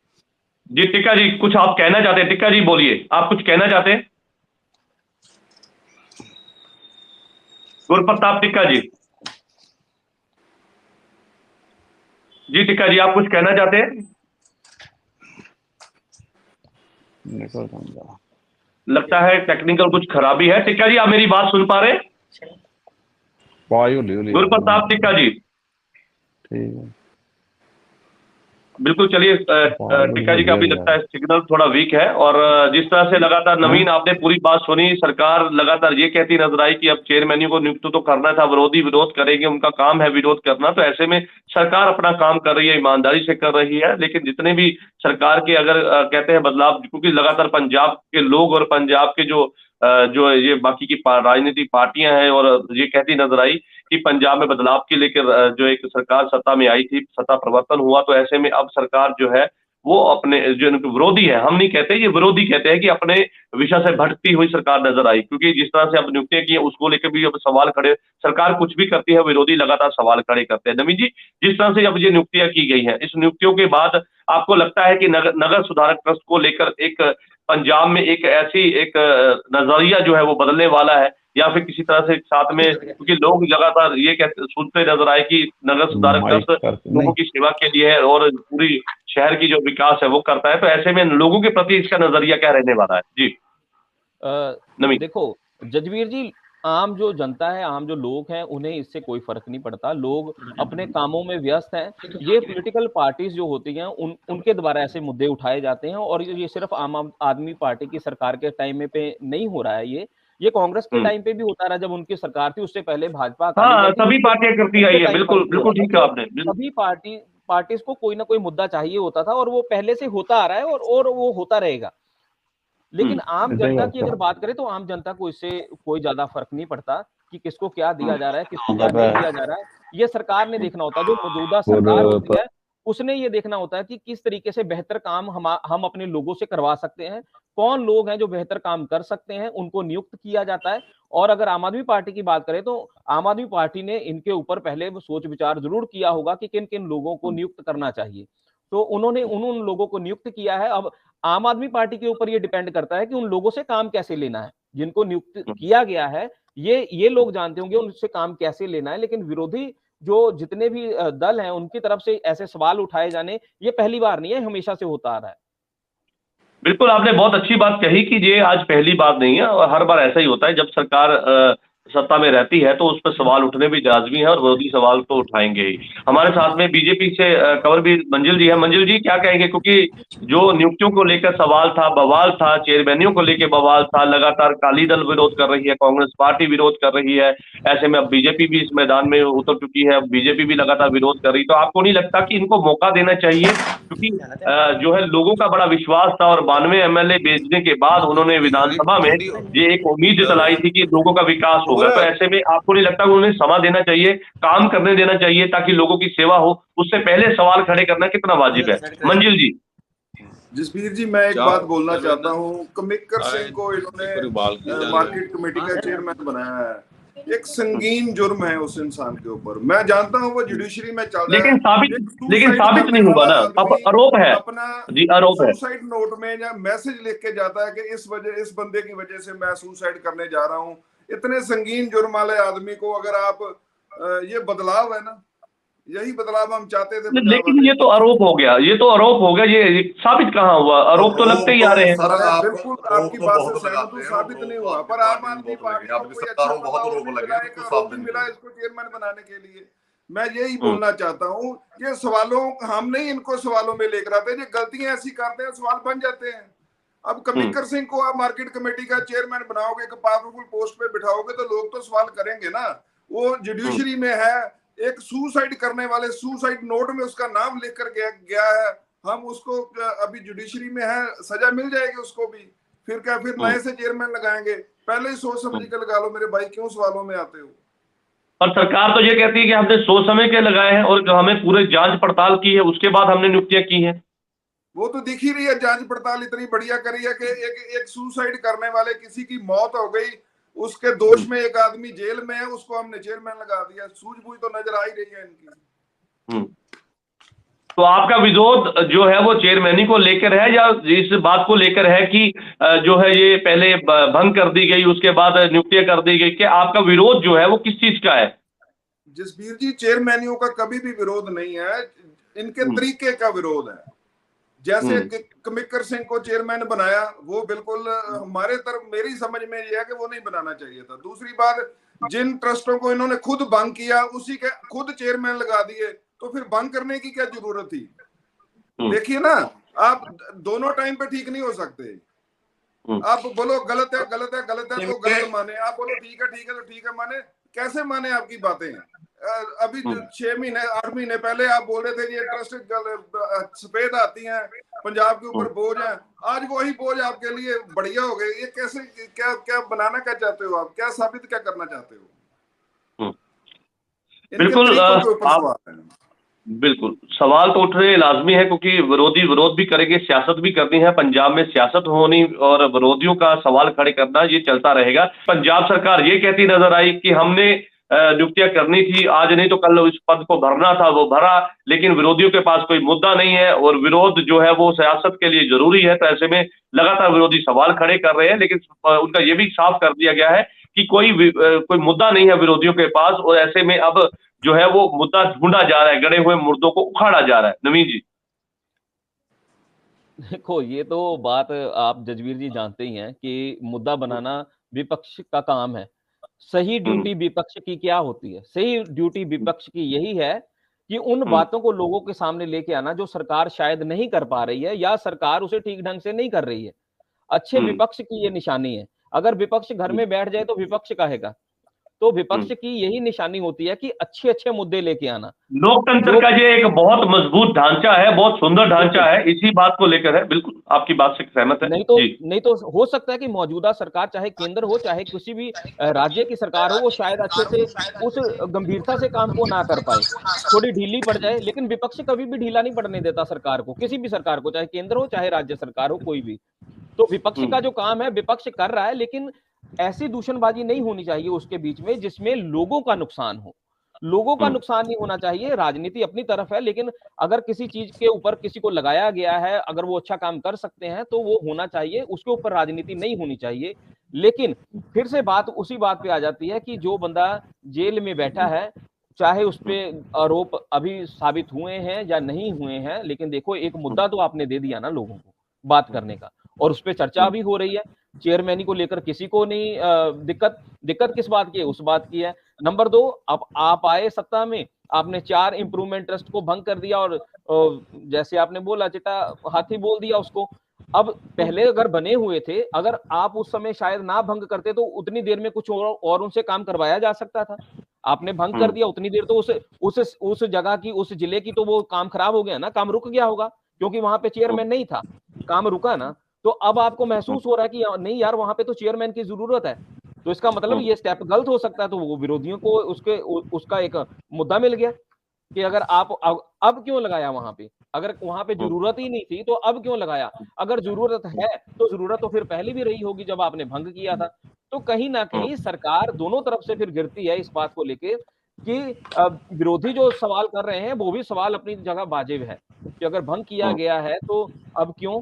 जी टिक्का जी, कुछ आप कहना चाहते हैं? टिक्का जी बोलिए, आप कुछ कहना चाहते हैं? गुरप्रताप टिक्का जी, जी टिक्का जी, आप कुछ कहना चाहते हैं? लगता है टेक्निकल कुछ खराबी है। टिक्का जी, आप मेरी बात सुन पा रहे हैं? गुरप्रताप टिक्का जी, ठीक है, बिल्कुल। चलिए, टिक्का जी का भी लगता है सिग्नल थोड़ा वीक है। और जिस तरह से लगातार नवीन आपने पूरी बात सुनी, सरकार लगातार ये कहती नजर आई कि अब चेयरमैन को नियुक्त तो करना था, विरोधी विरोध करेंगे, उनका काम है विरोध करना। तो ऐसे में सरकार अपना काम कर रही है, ईमानदारी से कर रही है। लेकिन जितने भी सरकार के अगर कहते हैं बदलाव, क्योंकि लगातार पंजाब के लोग और पंजाब के जो ये बाकी की राजनीतिक पार्टियां हैं और ये कहती नजर आई कि पंजाब में बदलाव के लेकर जो एक सरकार सत्ता में आई थी, सत्ता परिवर्तन हुआ, तो ऐसे में अब सरकार जो है वो अपने जो विरोधी है, हम नहीं कहते, ये विरोधी कहते हैं कि अपने विषय से भटकती हुई सरकार नजर आई। क्योंकि जिस तरह से अब नियुक्तियां की है उसको लेकर भी अब सवाल खड़े, सरकार कुछ भी करती है विरोधी लगातार सवाल खड़े करते हैं। नवीन जी, जिस तरह से अब ये नियुक्तियां की गई हैं, इस नियुक्तियों के बाद आपको लगता है कि नगर सुधारक ट्रस्ट को लेकर एक पंजाब में एक ऐसी एक नजरिया जो है वो बदलने वाला है, या फिर किसी तरह से साथ में, क्योंकि लोग लगातार ये सुनते नजर आए कि नगर सुधारक ट्रस्ट लोगों की सेवा के लिए है और पूरी शहर की जो विकास है वो करता है, तो ऐसे में लोगों के प्रति इसका नजरिया क्या रहने वाला है? जी नवीन। देखो जजवीर जी, आम जो जनता है, आम जो लोग हैं, उन्हें इससे कोई फर्क नहीं पड़ता। लोग अपने कामों में व्यस्त हैं। ये पॉलिटिकल पार्टीज जो होती हैं उनके द्वारा ऐसे मुद्दे उठाए जाते हैं। और ये सिर्फ आम आदमी पार्टी की सरकार के टाइम में पे नहीं हो रहा है, ये कांग्रेस के टाइम पे भी होता रहा जब उनकी सरकार थी, उससे पहले भाजपा। सभी पार्टियां करती आई है, बिल्कुल बिल्कुल ठीक है आपने। सभी पार्टीज को कोई ना कोई मुद्दा चाहिए होता था और वो पहले से होता आ रहा है और वो होता रहेगा। लेकिन आम जनता की अगर बात करें तो आम जनता को इससे कोई ज्यादा फर्क नहीं पड़ता कि किसको क्या दिया जा रहा है, किसको क्या नहीं दिया जा रहा है। ये सरकार ने देखना होता है, जो मौजूदा सरकार होती है उसने ये देखना होता है कि किस तरीके से बेहतर काम हम अपने लोगों से करवा सकते हैं, कौन लोग हैं जो बेहतर काम कर सकते हैं, उनको नियुक्त किया जाता है। और अगर आम आदमी पार्टी की बात करें तो आम आदमी पार्टी ने इनके ऊपर पहले सोच विचार जरूर किया होगा कि किन किन लोगों को नियुक्त करना चाहिए, तो उन्होंने उन लोगों को नियुक्त किया है। अब आम आदमी पार्टी के ऊपर ये डिपेंड करता है कि उन लोगों से काम कैसे लेना है। जिनको नियुक्त किया गया है ये लोग जानते होंगे उनसे काम कैसे लेना है। लेकिन विरोधी जो जितने भी दल हैं उनकी तरफ से ऐसे सवाल उठाए जाने, ये पहली बार नहीं है, हमेशा से होता आ रहा है। बिल्कुल, आपने बहुत अच्छी बात कही कि ये आज पहली बात नहीं है और हर बार ऐसा ही होता है जब सरकार सत्ता में रहती है तो उस पर सवाल उठने भी लाजमी है और विरोधी सवाल तो उठाएंगे ही। हमारे साथ में बीजेपी से कवर भी मंजिल जी है। मंजिल जी क्या कहेंगे, क्योंकि जो नियुक्तियों को लेकर सवाल था, बवाल था, चेयरमैनियों को लेकर बवाल था, लगातार अकाली दल विरोध कर रही है, कांग्रेस पार्टी विरोध कर रही है, ऐसे में अब बीजेपी भी इस मैदान में उतर चुकी है, बीजेपी भी लगातार विरोध कर रही है, तो आपको नहीं लगता कि इनको मौका देना चाहिए? क्योंकि जो है लोगों का बड़ा विश्वास था और 92 एमएलए भेजने के बाद उन्होंने विधानसभा में ये एक उम्मीद जताई थी कि लोगों का विकास होगा, तो ऐसे में आपको नहीं लगता कि उन्हें समय देना चाहिए, काम करने देना चाहिए ताकि लोगों की सेवा हो? उससे पहले सवाल खड़े करना कितना वाजिब है? मंजिल जी। जसबीर जी, मैं एक बात बोलना चाहता हूँ। कमिकर सिंह को इन्होंने मार्केट कमेटी का चेयरमैन बनाया है, एक संगीन जुर्म है उस इंसान के ऊपर। मैं जानता हूँ वो जुडिशरी में चल रहा है, लेकिन साबित नहीं होगा ना, अब आरोप है अपना जी, आरोप है। सुसाइड नोट में या मैसेज लिख के जाता है कि इस बंदे की वजह से मैं सुसाइड करने जा रहा हूँ। इतने संगीन जुर्म वाले आदमी को अगर आप ये बदलाव है ना, यही बदलाव हम चाहते थे। लेकिन ये तो आरोप हो गया, ये तो आरोप हो गया, ये साबित कहाँ हुआ? आरोप तो लगते ही आ रहे हैं। बिल्कुल आपकी बात से सहमत हूँ, साबित नहीं हुआ, पर आम आदमी पार्टी को कोई अच्छा आरोप मिला इसको चेयरमैन बनाने के लिए। मैं यही बोलना चाहता हूँ, ये सवालों हम नहीं इनको सवालों में लेकर आते, ये गलतियां ऐसी करते हैं सवाल बन जाते हैं। अब कमिकर सिंह को आप मार्केट कमेटी का चेयरमैन बनाओगे, एक पावरफुल पोस्ट पे बिठाओगे तो लोग तो सवाल करेंगे ना। वो जुडिशरी में है, एक सुसाइड करने वाले सुसाइड नोट में उसका नाम लिख कर गया है, हम उसको अभी जुडिशरी में है, सजा मिल जाएगी उसको भी, फिर क्या फिर नए से चेयरमैन लगाएंगे? पहले ही सोच समझ के लगा लो मेरे भाई, क्यों सवालों में आते हो? और सरकार तो ये कहती है कि हमने सोच समझ के लगाए हैं और जो हमें पूरे जांच पड़ताल की है उसके बाद हमने नियुक्तियां की हैं। वो तो दिख ही रही है, जांच पड़ताल इतनी बढ़िया करी है कि एक सुसाइड करने वाले किसी की मौत हो गई, उसके दोष में एक आदमी जेल में है, उसको हमने चेयरमैन लगा दिया। सूझबूझ तो नजर आ ही रही है इनकी। तो आपका विरोध जो है वो चेयरमैनी को लेकर है या इस बात को लेकर है कि जो है ये पहले भंग कर दी गई उसके बाद नियुक्तियां कर दी गई, कि आपका विरोध जो है वो किस चीज का है? जसबीर जी, चेयरमैनियों का कभी भी विरोध नहीं है, इनके तरीके का विरोध है। जैसे कमिकर सिंह को चेयरमैन बनाया, वो बिल्कुल हमारे तरफ मेरी समझ में यह है कि वो नहीं बनाना चाहिए था। दूसरी बात, जिन ट्रस्टों को इन्होंने खुद भंग किया उसी के खुद चेयरमैन लगा दिए, तो फिर भंग करने की क्या जरूरत थी? देखिए ना, आप दोनों टाइम पे ठीक नहीं हो सकते। आप बोलो गलत है गलत है गलत है तो गलत माने, आप बोलो ठीक है तो ठीक है माने, कैसे माने आपकी बातें? अभी 6 महीने 8 महीने पहले आप बोल रहे थे ये ट्रस्ट सफेद आती हैं, पंजाब के ऊपर बोझ है, आज वही बोझ आपके लिए बढ़िया हो गए। ये कैसे, क्या बनाना क्या चाहते हो आप, क्या साबित क्या करना चाहते हो? बिल्कुल सवाल तो उठने लाजमी है, क्योंकि विरोधी विरोध भी करेंगे, सियासत भी करनी है, पंजाब में सियासत होनी और विरोधियों का सवाल खड़े करना ये चलता रहेगा। पंजाब सरकार ये कहती नजर आई कि हमने नियुक्तियां करनी थी, आज नहीं तो कल इस पद को भरना था, वो भरा, लेकिन विरोधियों के पास कोई मुद्दा नहीं है और विरोध जो है वो सियासत के लिए जरूरी है। तो ऐसे में लगातार विरोधी सवाल खड़े कर रहे हैं, लेकिन उनका ये भी साफ कर दिया गया है कि कोई मुद्दा नहीं है विरोधियों के पास, और ऐसे में अब जो है वो मुद्दा ढूंढा जा रहा है, गड़े हुए मुर्दों को उखाड़ा जा रहा है। नवीन जी, देखो ये तो बात आप जजवीर जी जानते ही हैं कि मुद्दा बनाना विपक्ष का काम है। सही ड्यूटी विपक्ष की क्या होती है? सही ड्यूटी विपक्ष की यही है कि उन बातों को लोगों के सामने लेके आना जो सरकार शायद नहीं कर पा रही है या सरकार उसे ठीक ढंग से नहीं कर रही है। अच्छे विपक्ष की ये निशानी है। अगर विपक्ष घर में बैठ जाए तो विपक्ष कहेगा, तो विपक्ष की यही निशानी होती है कि अच्छे अच्छे मुद्दे लेके आना। लोकतंत्र का ये एक बहुत मजबूत ढांचा है, बहुत सुंदर ढांचा है, इसी बात को लेकर है। बिल्कुल आपकी बात से सहमत है। नहीं तो हो सकता है कि मौजूदा सरकार, चाहे केंद्र हो चाहे किसी भी राज्य की सरकार हो, वो शायद अच्छे से उस गंभीरता से काम को ना कर पाए, थोड़ी ढीली पड़ जाए। लेकिन विपक्ष कभी भी ढीला नहीं पड़ने देता सरकार को, किसी भी सरकार को, चाहे केंद्र हो चाहे राज्य सरकार हो, कोई भी। तो विपक्ष का जो काम है विपक्ष कर रहा है, लेकिन ऐसी दूषणबाजी नहीं होनी चाहिए उसके बीच में जिसमें लोगों का नुकसान हो। लोगों का नुकसान नहीं होना चाहिए। राजनीति अपनी तरफ है, लेकिन अगर किसी चीज के ऊपर किसी को लगाया गया है, अगर वो अच्छा काम कर सकते हैं तो वो होना चाहिए, उसके ऊपर राजनीति नहीं होनी चाहिए। लेकिन फिर से बात उसी बात पे आ जाती है कि जो बंदा जेल में बैठा है, चाहे उस पे आरोप अभी साबित हुए हैं या नहीं हुए हैं, लेकिन देखो एक मुद्दा तो आपने दे दिया ना लोगों को बात करने का, और उस पर चर्चा भी हो रही है। चेयरमैनी को लेकर किसी को नहीं दिक्कत किस बात की है, उस बात की है। नंबर 2, अब आप आए सत्ता में, आपने 4 इंप्रूवमेंट ट्रस्ट को भंग कर दिया और जैसे आपने बोला चिट्टा हाथी बोल दिया उसको। अब पहले अगर बने हुए थे, अगर आप उस समय शायद ना भंग करते तो उतनी देर में कुछ और उनसे काम करवाया जा सकता था। आपने भंग कर दिया, उतनी देर तो उस जगह की, उस जिले की तो वो काम खराब हो गया ना, काम रुक गया होगा, क्योंकि वहां पे चेयरमैन नहीं था, काम रुका ना। तो अब आपको महसूस हो रहा है कि नहीं यार वहां पे तो चेयरमैन की जरूरत है, तो इसका मतलब ये स्टेप गलत हो सकता है। तो वो विरोधियों को उसका एक मुद्दा मिल गया कि अगर आप अब क्यों लगाया वहां पे, अगर वहां पे जरूरत ही नहीं थी तो अब क्यों लगाया। अगर जरूरत है तो जरूरत तो फिर पहले भी रही होगी जब आपने भंग किया था। तो कहीं ना कहीं सरकार दोनों तरफ से फिर गिरती है इस बात को लेकर कि विरोधी जो सवाल कर रहे हैं वो भी सवाल अपनी जगह वाजिब है कि अगर भंग किया गया है तो अब क्यों,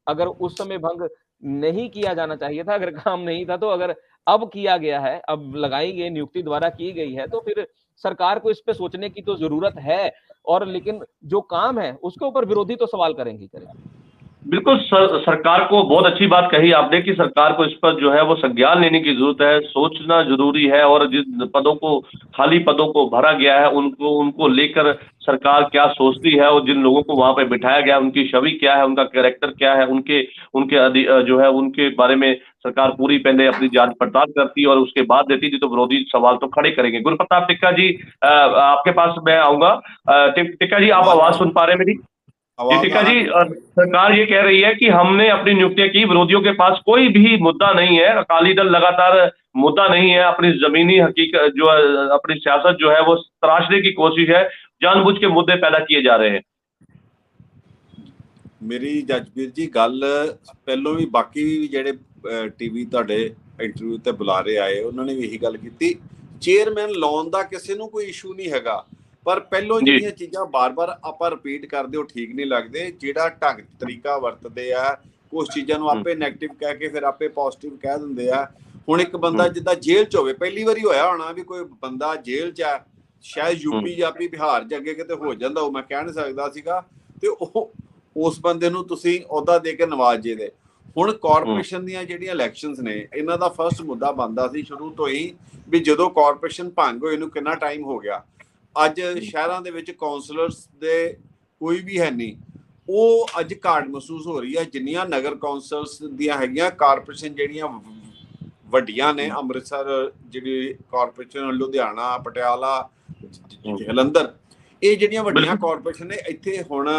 अगर उस समय भंग नहीं किया जाना चाहिए था, अगर काम नहीं था, तो अगर अब किया गया है, अब लगाई गई नियुक्ति द्वारा की गई है, तो फिर सरकार को इस पे सोचने की तो जरूरत है। और लेकिन जो काम है उसके ऊपर विरोधी तो सवाल करेंगे। बिल्कुल सरकार को बहुत अच्छी बात कही आपने कि सरकार को इस पर जो है वो संज्ञान लेने की जरूरत है, सोचना जरूरी है, और जिन पदों को, खाली पदों को भरा गया है उनको लेकर सरकार क्या सोचती है, और जिन लोगों को वहां पे बिठाया गया है उनकी छवि क्या है, उनका कैरेक्टर क्या है, जो है उनके बारे में सरकार पूरी पहले अपनी जांच पड़ताल करती है और उसके बाद देती थी। तो विरोधी सवाल तो खड़े करेंगे। गुरुप्रताप टिक्का जी, आपके पास मैं आऊंगा। टिक्का जी, आप आवाज सुन पा रहे हैं मेरी? टीका जी, सरकार ये कह रही है कि हमने अपनी नियुक्तियां की, विरोधियों के पास कोई भी मुद्दा नहीं है, अकाली दल लगातार मुद्दा नहीं है, अपनी जमीनी हकीकत जो है, अपनी सियासत जो है वो तराशने की कोशिश है, जानबूझ के मुद्दे पैदा किए जा रहे हैं। मेरी जजबीर जी गल पहलों भी बाकी ਜਿਹੜੇ टीवी ਤੁਹਾਡੇ इंटरव्यू ਤੇ ਬੁਲਾਰੇ ਆਏ ਉਹਨਾਂ ਨੇ ਵੀ ਇਹੀ ਗੱਲ ਕੀਤੀ, ਚੇਅਰਮੈਨ ਲਾਉਣ ਦਾ ਕਿਸੇ ਨੂੰ ਕੋਈ ਇਸ਼ੂ ਨਹੀਂ ਹੈਗਾ, ਪਰ ਪਹਿਲੋਂ ਜਿਹੜੀਆਂ ਚੀਜ਼ਾਂ ਬਾਰ-ਬਾਰ ਆਪਾਂ ਰਿਪੀਟ ਕਰਦੇ ਉਹ ਠੀਕ ਨਹੀਂ ਲੱਗਦੇ। ਜਿਹੜਾ ਢੰਗ ਤਰੀਕਾ ਵਰਤਦੇ ਆ, ਕੁਝ ਚੀਜ਼ਾਂ ਨੂੰ ਆਪੇ ਨੈਗੇਟਿਵ ਕਹਿ ਕੇ ਫਿਰ ਆਪੇ ਪੋਜ਼ਿਟਿਵ ਕਹਿ ਦਿੰਦੇ ਆ। ਹੁਣ ਇੱਕ ਬੰਦਾ ਜਿੱਦਾਂ ਜੇਲ੍ਹ 'ਚ ਹੋਵੇ, ਪਹਿਲੀ ਵਾਰੀ ਹੋਇਆ ਹੋਣਾ ਵੀ ਕੋਈ ਬੰਦਾ ਜੇਲ੍ਹ 'ਚ ਆ, ਸ਼ਾਇਦ ਯੂਪੀ ਜਾਂ ਬਿਹਾਰ 'ਚ ਅੱਗੇ ਕਿਤੇ ਹੋ ਜਾਂਦਾ, ਉਹ ਮੈਂ ਕਹਿ ਨਹੀਂ ਸਕਦਾ ਸੀਗਾ, ਤੇ ਉਹ ਉਸ ਬੰਦੇ ਨੂੰ ਤੁਸੀਂ ਅਹੁਦਾ ਦੇ ਕੇ ਨਵਾਜੇ ਦੇ। ਹੁਣ ਕਾਰਪੋਰੇਸ਼ਨ ਦੀਆਂ ਜਿਹੜੀਆਂ ਇਲੈਕਸ਼ਨਸ ਨੇ, ਇਹਨਾਂ ਦਾ ਫਸਟ ਮੁੱਦਾ ਬਣਦਾ ਸੀ ਸ਼ੁਰੂ ਤੋਂ ਹੀ ਵੀ ਜਦੋਂ ਕਾਰਪੋਰੇਸ਼ਨ ਭੰਗ ਹੋਏ ਨੂੰ ਕਿੰਨਾ ਟਾਈਮ ਹੋ ਗਿਆ। ਅੱਜ ਸ਼ਹਿਰਾਂ ਦੇ ਵਿੱਚ ਕਾਉਂਸਲਰਸ ਦੇ ਕੋਈ ਵੀ ਹੈ ਨਹੀਂ, ਉਹ ਅੱਜ ਘਾਟ ਮਹਿਸੂਸ ਹੋ ਰਹੀ ਹੈ। ਜਿੰਨੀਆਂ ਨਗਰ ਕੌਂਸਲਸ ਦੀਆਂ ਹੈਗੀਆਂ, ਕਾਰਪੋਰੇਸ਼ਨ ਜਿਹੜੀਆਂ ਵੱਡੀਆਂ ਨੇ, ਅੰਮ੍ਰਿਤਸਰ ਜਿਹੜੀ ਕਾਰਪੋਰੇਸ਼ਨ, ਲੁਧਿਆਣਾ, ਪਟਿਆਲਾ, ਜਲੰਧਰ, ਇਹ ਜਿਹੜੀਆਂ ਵੱਡੀਆਂ ਕਾਰਪੋਰੇਸ਼ਨ ਨੇ, ਇੱਥੇ ਹੁਣ